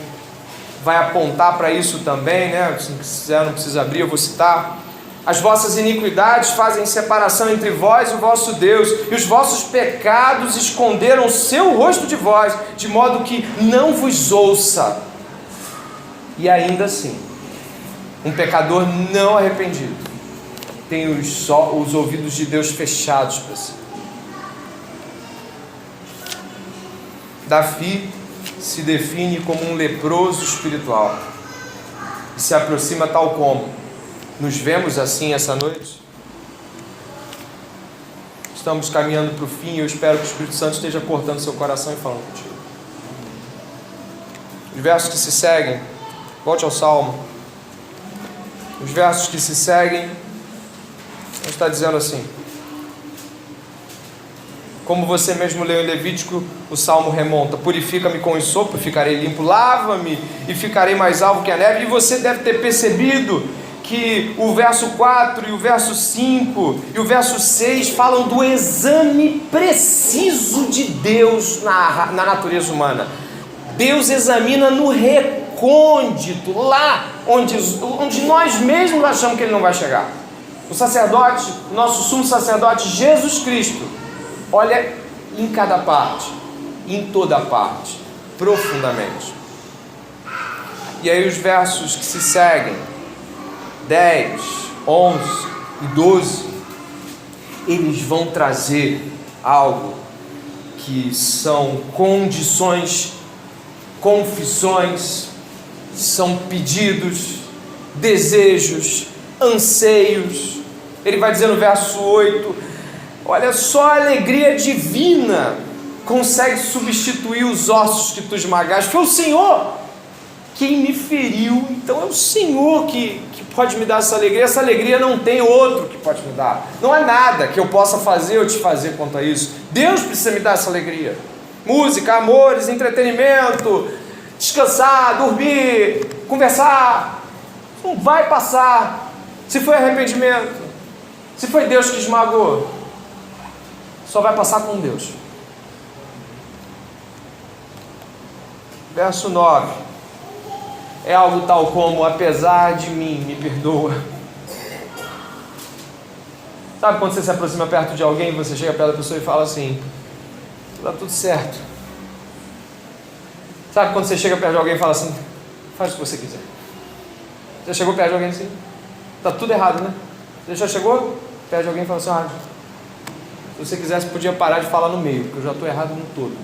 apontar para isso também, né? Se quiser, não precisa abrir, eu vou citar. As vossas iniquidades fazem separação entre vós e o vosso Deus, e os vossos pecados esconderam o seu rosto de vós, de modo que não vos ouça. E ainda assim, um pecador não arrependido tem os ouvidos de Deus fechados para si. Davi se define como um leproso espiritual e se aproxima tal como. Nos vemos assim essa noite? Estamos caminhando para o fim e eu espero que o Espírito Santo esteja cortando seu coração e falando contigo. Os versos que se seguem, volte ao Salmo. Os versos que se seguem, está dizendo assim: como você mesmo leu em Levítico, o Salmo remonta: purifica-me com ensopo, ficarei limpo, lava-me e ficarei mais alvo que a neve. E você deve ter percebido que o verso 4 e o verso 5 e o verso 6 falam do exame preciso de Deus na natureza humana. Deus examina no recôndito, lá onde nós mesmos achamos que Ele não vai chegar. O sacerdote, nosso sumo sacerdote Jesus Cristo, olha em cada parte, em toda parte, profundamente. E aí os versos que se seguem, 10, 11 e 12, eles vão trazer algo que são condições, confissões, são pedidos, desejos, anseios. Ele vai dizer no verso 8: olha só, a alegria divina consegue substituir os ossos que tu esmagaste. Foi o Senhor quem me feriu, então é o Senhor que pode me dar essa alegria. Essa alegria não tem outro que pode me dar. Não há nada que eu possa fazer ou te fazer quanto a isso. Deus precisa me dar essa alegria. Música, amores, entretenimento, descansar, dormir, conversar, não vai passar. Se foi arrependimento, se foi Deus que esmagou, só vai passar com Deus. Verso 9 é algo tal como: apesar de mim, me perdoa. Sabe quando você se aproxima perto de alguém, você chega perto da pessoa e fala assim: está tudo certo. Sabe quando você chega perto de alguém e fala assim: faz o que você quiser. Já chegou perto de alguém assim? Está tudo errado, né? Você já chegou perto de alguém e fala assim: se você quisesse, podia parar de falar no meio, porque eu já estou errado no todo.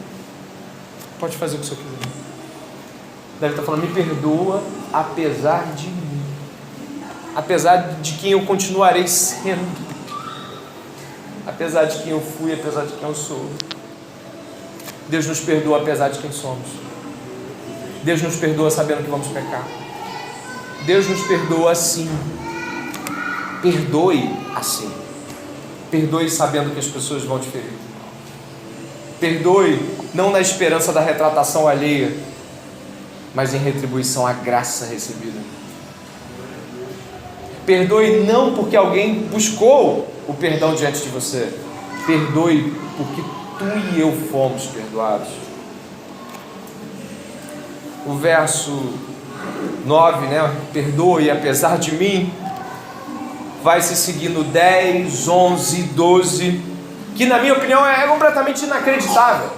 Pode fazer o que você quiser. Deve estar falando: me perdoa apesar de mim, apesar de quem eu continuarei sendo, apesar de quem eu fui, apesar de quem eu sou. Deus nos perdoa apesar de quem somos. Deus nos perdoa sabendo que vamos pecar. Deus nos perdoa assim. Perdoe assim. Perdoe sabendo que as pessoas vão te ferir. Perdoe não na esperança da retratação alheia, mas em retribuição à graça recebida. Perdoe não porque alguém buscou o perdão diante de você. Perdoe porque tu e eu fomos perdoados. O verso 9, né? Perdoe apesar de mim, vai se seguindo 10, 11, 12, que na minha opinião é completamente inacreditável.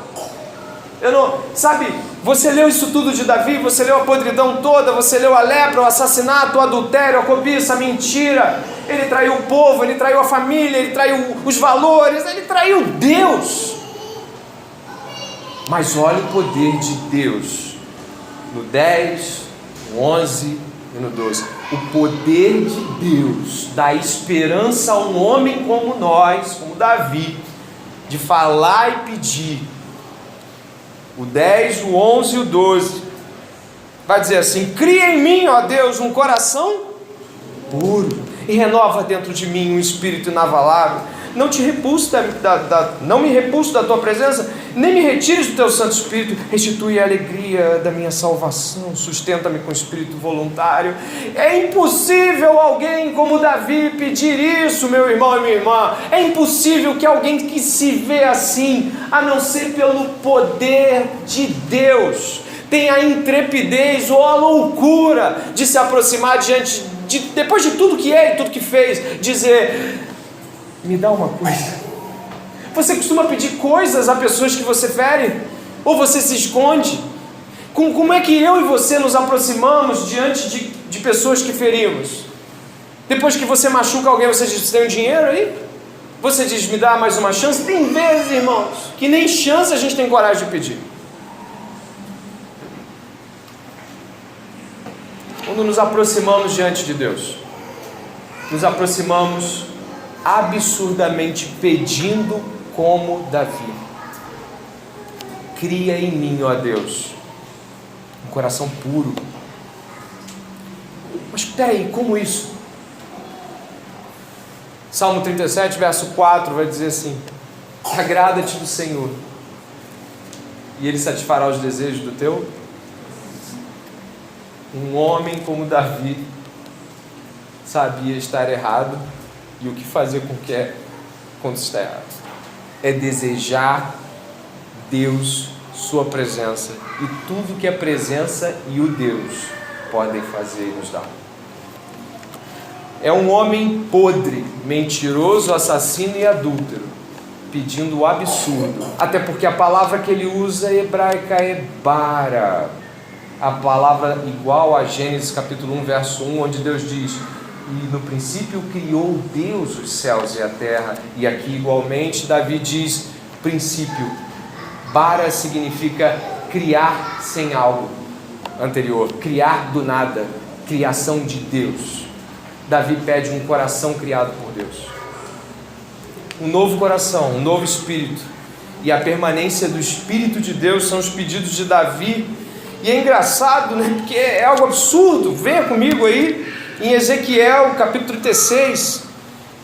Sabe, você leu isso tudo de Davi, você leu a podridão toda, você leu a lepra, o assassinato, o adultério, a cobiça, a mentira. Ele traiu o povo, ele traiu a família, ele traiu os valores, ele traiu Deus. Mas olha o poder de Deus no 10, no 11 e no 12. O poder de Deus dá esperança a um homem como nós, como Davi, de falar e pedir. O 10, o 11 e o 12 vai dizer assim: cria em mim, ó Deus, um coração puro e renova dentro de mim um espírito inabalável. não te repulso não me repulso da tua presença, nem me retires do teu Santo Espírito. Restitui a alegria da minha salvação, sustenta-me com espírito voluntário. É impossível alguém como Davi pedir isso, meu irmão e minha irmã. É impossível que alguém que se vê assim, a não ser pelo poder de Deus, tenha a intrepidez ou a loucura de se aproximar depois de tudo que é e tudo que fez, dizer: me dá uma coisa. Você costuma pedir coisas a pessoas que você fere? Ou você se esconde? Como é que eu e você nos aproximamos diante de pessoas que ferimos? Depois que você machuca alguém, você diz: você tem um dinheiro aí? Você diz: me dá mais uma chance? Tem vezes, irmãos, que nem chance a gente tem coragem de pedir. Quando nos aproximamos diante de Deus, nos aproximamos absurdamente pedindo como Davi: cria em mim, ó Deus, um coração puro. Mas peraí, como isso? Salmo 37, verso 4 vai dizer assim: agrada-te do Senhor, e Ele satisfará os desejos do teu. Um homem como Davi sabia estar errado e o que fazer quando está errado. É desejar Deus, sua presença, e tudo que a presença e o Deus podem fazer e nos dar. É um homem podre, mentiroso, assassino e adúltero, pedindo o absurdo, até porque a palavra que ele usa hebraica é bara, a palavra igual a Gênesis capítulo 1, verso 1, onde Deus diz: e no princípio criou Deus os céus e a terra. E aqui igualmente Davi diz princípio. Bara significa criar sem algo anterior, criar do nada, criação de Deus. Davi pede um coração criado por Deus, um novo coração, um novo espírito, e a permanência do Espírito de Deus são os pedidos de Davi. E é engraçado, né? Porque é algo absurdo. Venha comigo aí em Ezequiel capítulo 36.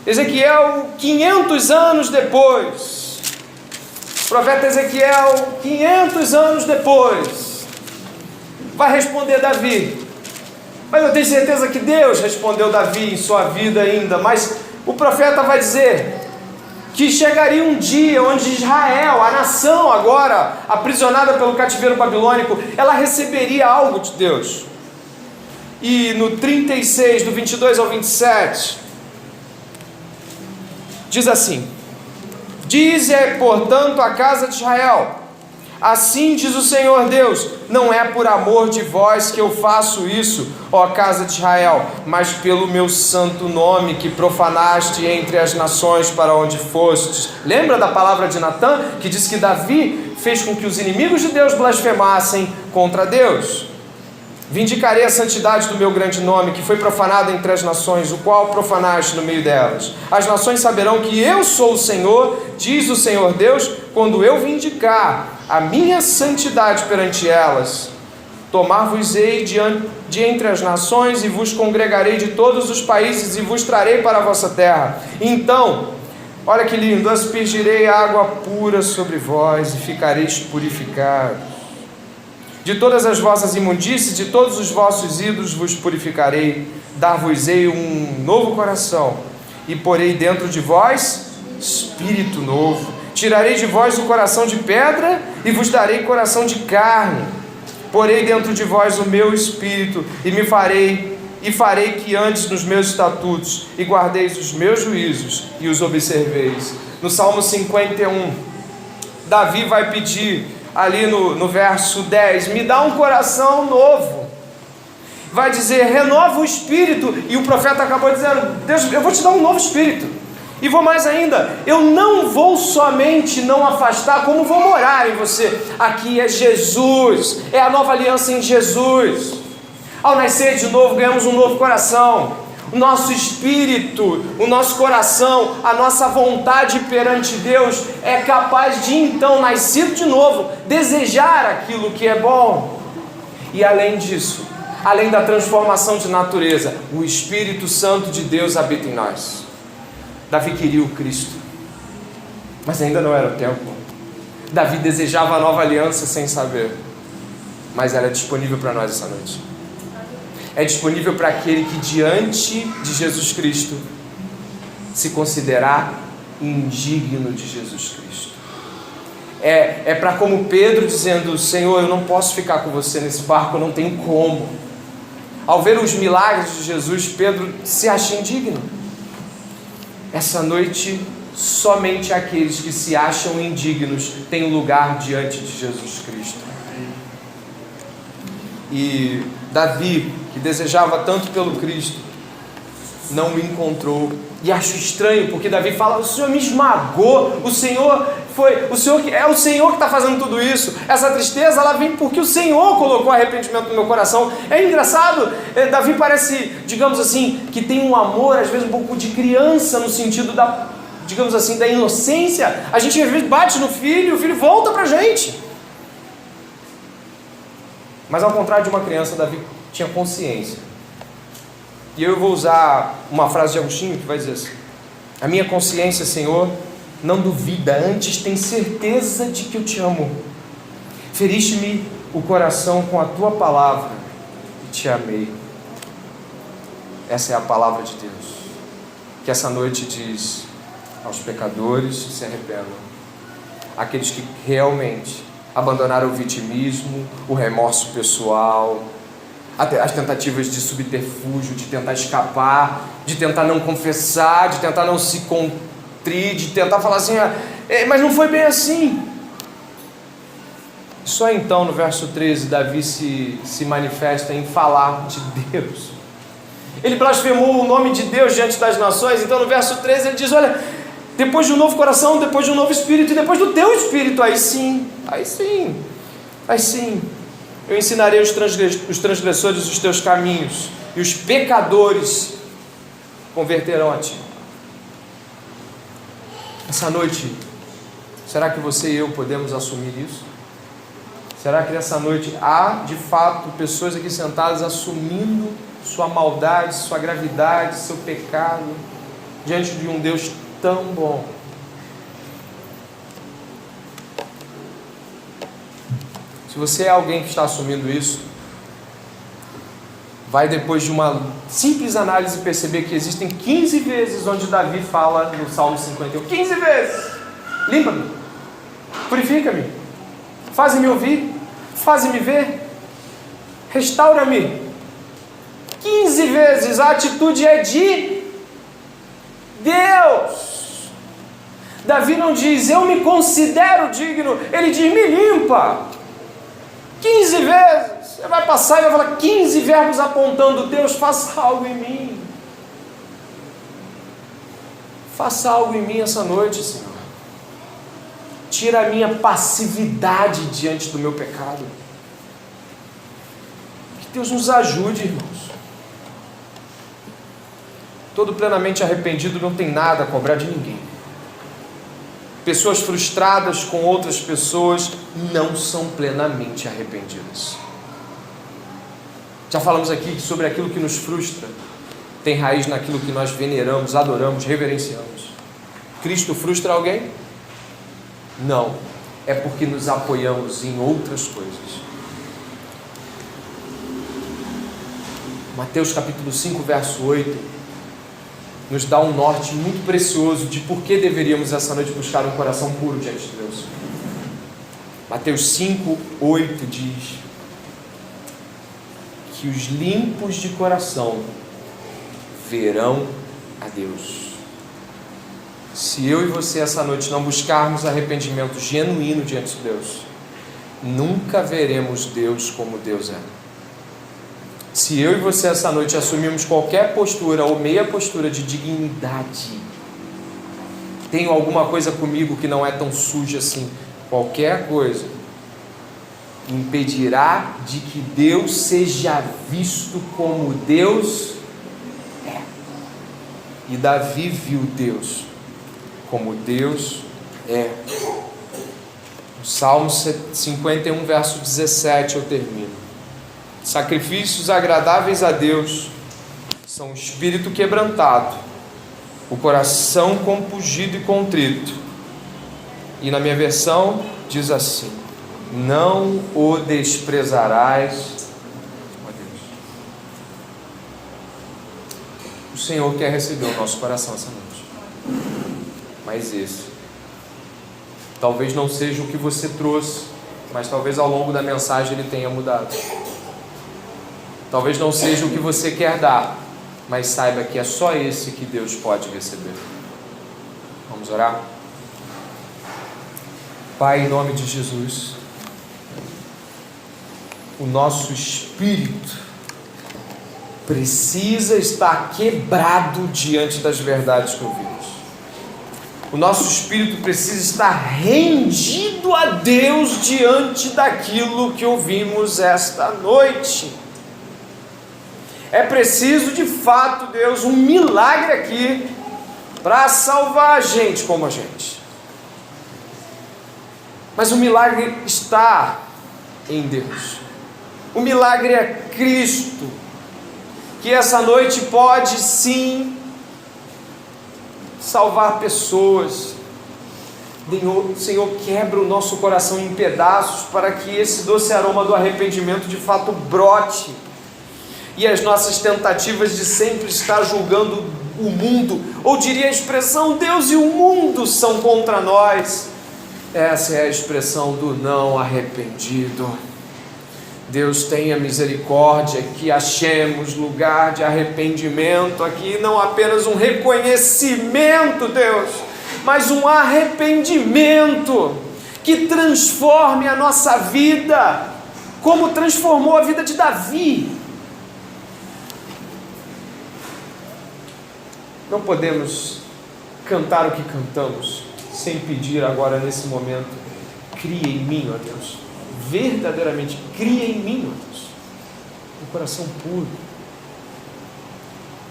Ezequiel 500 anos depois, o profeta Ezequiel 500 anos depois vai responder Davi. Mas eu tenho certeza que Deus respondeu Davi em sua vida ainda. Mas o profeta vai dizer que chegaria um dia onde Israel, a nação agora aprisionada pelo cativeiro babilônico, ela receberia algo de Deus. E no 36, do 22 ao 27, diz assim: dize, portanto, a casa de Israel: assim diz o Senhor Deus, não é por amor de vós que eu faço isso, ó casa de Israel, mas pelo meu santo nome que profanaste entre as nações para onde fostes. Lembra da palavra de Natã, que diz que Davi fez com que os inimigos de Deus blasfemassem contra Deus? Vindicarei a santidade do meu grande nome, que foi profanado entre as nações, o qual profanaste no meio delas. As nações saberão que eu sou o Senhor, diz o Senhor Deus, quando eu vindicar a minha santidade perante elas. Tomar-vos-ei de entre as nações, e vos congregarei de todos os países, e vos trarei para a vossa terra. Então, olha que lindo: aspergirei água pura sobre vós, e ficareis purificados. De todas as vossas imundícies, de todos os vossos ídolos vos purificarei. Dar-vos-ei um novo coração, e porei dentro de vós espírito novo. Tirarei de vós o coração de pedra, e vos darei coração de carne. Porei dentro de vós o meu espírito, e farei que andes nos meus estatutos, e guardeis os meus juízos, e os observeis. No Salmo 51, Davi vai pedir ali no verso 10, me dá um coração novo. Vai dizer, renova o espírito. E o profeta acabou dizendo, Deus, eu vou te dar um novo espírito. E vou mais ainda, eu não vou somente não afastar, como vou morar em você. Aqui é Jesus, é a nova aliança em Jesus. Ao nascer de novo, ganhamos um novo coração. O nosso espírito, o nosso coração, a nossa vontade perante Deus é capaz de então, nascido de novo, desejar aquilo que é bom. E além disso, além da transformação de natureza, o Espírito Santo de Deus habita em nós. Davi queria o Cristo. Mas ainda não era o tempo. Davi desejava a nova aliança sem saber, mas ela é disponível para nós essa noite. É disponível para aquele que diante de Jesus Cristo se considerar indigno de Jesus Cristo. É para como Pedro dizendo: Senhor, eu não posso ficar com você nesse barco, eu não tenho como. Ao ver os milagres de Jesus, Pedro se acha indigno. Essa noite, somente aqueles que se acham indignos têm lugar diante de Jesus Cristo. E Davi, que desejava tanto pelo Cristo, não o encontrou. E acho estranho, porque Davi fala: o Senhor me esmagou, o Senhor que está fazendo tudo isso. Essa tristeza, ela vem porque o Senhor colocou arrependimento no meu coração. É engraçado, Davi parece, digamos assim, que tem um amor, às vezes um pouco de criança, no sentido da, digamos assim, da inocência. A gente às vezes bate no filho, o filho volta pra gente. Mas ao contrário de uma criança, Davi tinha consciência. E eu vou usar uma frase de Agostinho que vai dizer assim: a minha consciência, Senhor, não duvida, antes tem certeza de que eu te amo. Feriste-me o coração com a tua palavra e te amei. Essa é a palavra de Deus, que essa noite diz aos pecadores: se arrependam. Aqueles que realmente abandonaram o vitimismo, o remorso pessoal, as tentativas de subterfúgio, de tentar escapar, de tentar não confessar, de tentar não se contrir, de tentar falar assim: mas não foi bem assim. Só então, no verso 13, Davi se manifesta em falar de Deus. Ele blasfemou o nome de Deus diante das nações. Então no verso 13 ele diz: olha, depois de um novo coração, depois de um novo espírito, e depois do teu espírito, aí sim, eu ensinarei os transgressores os teus caminhos, e os pecadores converterão a ti. Essa noite, será que você e eu podemos assumir isso? Será que nessa noite há de fato pessoas aqui sentadas assumindo sua maldade, sua gravidade, seu pecado, diante de um Deus tão bom? Se você é alguém que está assumindo isso, vai depois de uma simples análise perceber que existem 15 vezes onde Davi fala no Salmo 51, 15 vezes: limpa-me, purifica-me, faze-me ouvir, faze-me ver, restaura-me. 15 vezes a atitude é de Deus. Davi não diz: eu me considero digno, ele diz: me limpa. 15 vezes. Você vai passar e vai falar 15 verbos apontando: Deus, faça algo em mim. Faça algo em mim essa noite, Senhor. Tira a minha passividade diante do meu pecado. Que Deus nos ajude, irmãos. Todo plenamente arrependido não tem nada a cobrar de ninguém. Pessoas frustradas com outras pessoas não são plenamente arrependidas. Já falamos aqui sobre aquilo que nos frustra tem raiz naquilo que nós veneramos, adoramos, reverenciamos. Cristo frustra alguém? Não, é porque nos apoiamos em outras coisas. Mateus capítulo 5, verso 8 nos dá um norte muito precioso de por que deveríamos essa noite buscar um coração puro diante de Deus. Mateus 5, 8 diz que os limpos de coração verão a Deus. Se eu e você essa noite não buscarmos arrependimento genuíno diante de Deus, nunca veremos Deus como Deus é. Se eu e você essa noite assumirmos qualquer postura ou meia postura de dignidade, tenho alguma coisa comigo que não é tão suja assim, qualquer coisa impedirá de que Deus seja visto como Deus é. E Davi viu Deus como Deus é. No Salmo 51, verso 17 eu termino: sacrifícios agradáveis a Deus são o espírito quebrantado, o coração compungido e contrito. E na minha versão diz assim: não o desprezarás, ó Deus. O Senhor quer receber o nosso coração essa noite. Mas esse talvez não seja o que você trouxe, mas talvez ao longo da mensagem ele tenha mudado. Talvez não seja o que você quer dar, mas saiba que é só esse que Deus pode receber. Vamos orar? Pai, em nome de Jesus, o nosso espírito precisa estar quebrado diante das verdades que ouvimos. O nosso espírito precisa estar rendido a Deus diante daquilo que ouvimos esta noite. É preciso de fato, Deus, um milagre aqui para salvar a gente como a gente. Mas o milagre está em Deus. O milagre é Cristo, que essa noite pode sim salvar pessoas. Senhor, quebra o nosso coração em pedaços para que esse doce aroma do arrependimento de fato brote. E as nossas tentativas de sempre estar julgando o mundo, ou diria a expressão Deus e o mundo são contra nós, essa é a expressão do não arrependido. Deus tenha misericórdia, que achemos lugar de arrependimento aqui, não apenas um reconhecimento, Deus, mas um arrependimento que transforme a nossa vida, como transformou a vida de Davi. Não podemos cantar o que cantamos sem pedir agora nesse momento: cria em mim, ó Deus, verdadeiramente cria em mim, ó Deus, um coração puro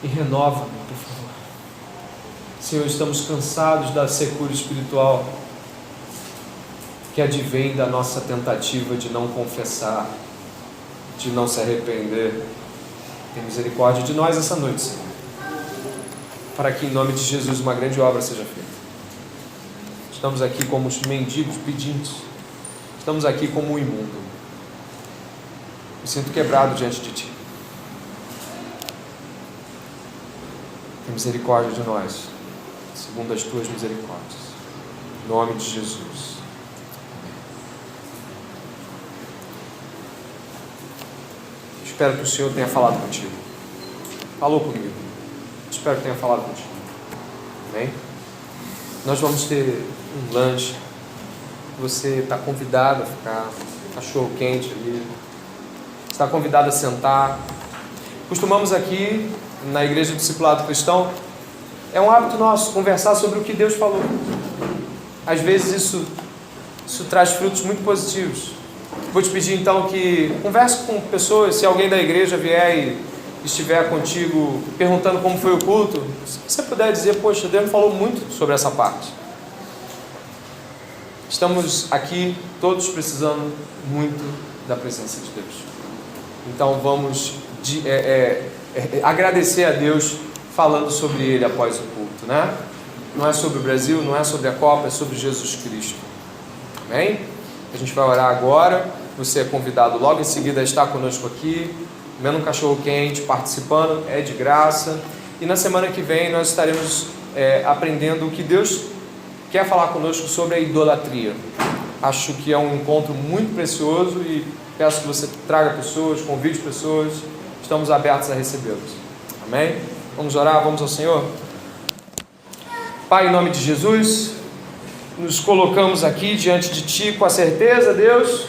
e renova-me, por favor. Senhor, estamos cansados da secura espiritual que advém da nossa tentativa de não confessar, de não se arrepender. Tem misericórdia de nós essa noite, Senhor, para que em nome de Jesus uma grande obra seja feita. Estamos aqui como os mendigos pedintes, estamos aqui como o imundo. Me sinto quebrado diante de Ti. Tem misericórdia de nós, segundo as Tuas misericórdias. Em nome de Jesus. Espero que o Senhor tenha falado contigo. Falou comigo. Espero que tenha falado contigo. Amém? Nós vamos ter um lanche. Você está convidado a ficar cachorro quente ali. Está convidado a sentar. Costumamos aqui na Igreja do Discipulado Cristão, é um hábito nosso conversar sobre o que Deus falou. Às vezes isso traz frutos muito positivos. Vou te pedir então que converse com pessoas. Se alguém da igreja vier e estiver contigo perguntando como foi o culto, se você puder dizer: poxa, Deus me falou muito sobre essa parte. Estamos aqui todos precisando muito da presença de Deus. Então vamos agradecer a Deus falando sobre Ele após o culto, né? Não é sobre o Brasil, não é sobre a Copa, é sobre Jesus Cristo. Amém? A gente vai orar agora. Você é convidado logo em seguida a estar conosco aqui, comendo um cachorro quente, participando, é de graça. E na semana que vem nós estaremos aprendendo o que Deus quer falar conosco sobre a idolatria. Acho que é um encontro muito precioso e peço que você traga pessoas, convide pessoas. Estamos abertos a recebê-los. Amém? Vamos orar, vamos ao Senhor. Pai, em nome de Jesus, nos colocamos aqui diante de Ti com a certeza, Deus,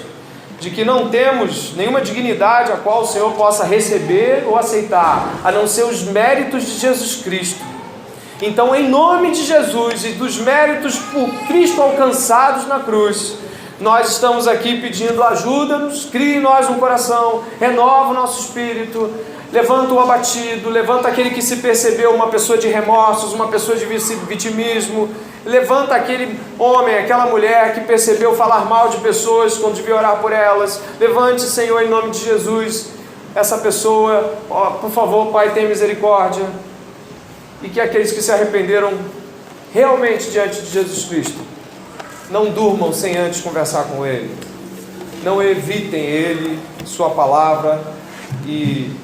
de que não temos nenhuma dignidade a qual o Senhor possa receber ou aceitar, a não ser os méritos de Jesus Cristo. Então, em nome de Jesus e dos méritos por Cristo alcançados na cruz, nós estamos aqui pedindo: ajuda-nos, crie em nós um coração, renova o nosso espírito, levanta o abatido, levanta aquele que se percebeu uma pessoa de remorsos, uma pessoa de vitimismo, levanta aquele homem, aquela mulher que percebeu falar mal de pessoas quando devia orar por elas. Levante, Senhor, em nome de Jesus, essa pessoa, por favor, Pai, tenha misericórdia, e que aqueles que se arrependeram realmente diante de Jesus Cristo Não durmam sem antes conversar com Ele. Não evitem Ele, Sua palavra e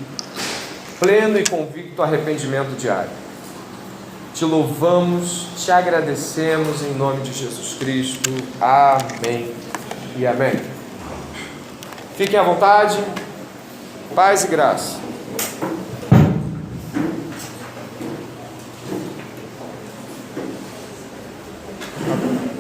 pleno e convicto arrependimento diário. Te louvamos, te agradecemos em nome de Jesus Cristo. Amém e amém. Fiquem à vontade. Paz e graça. Amém.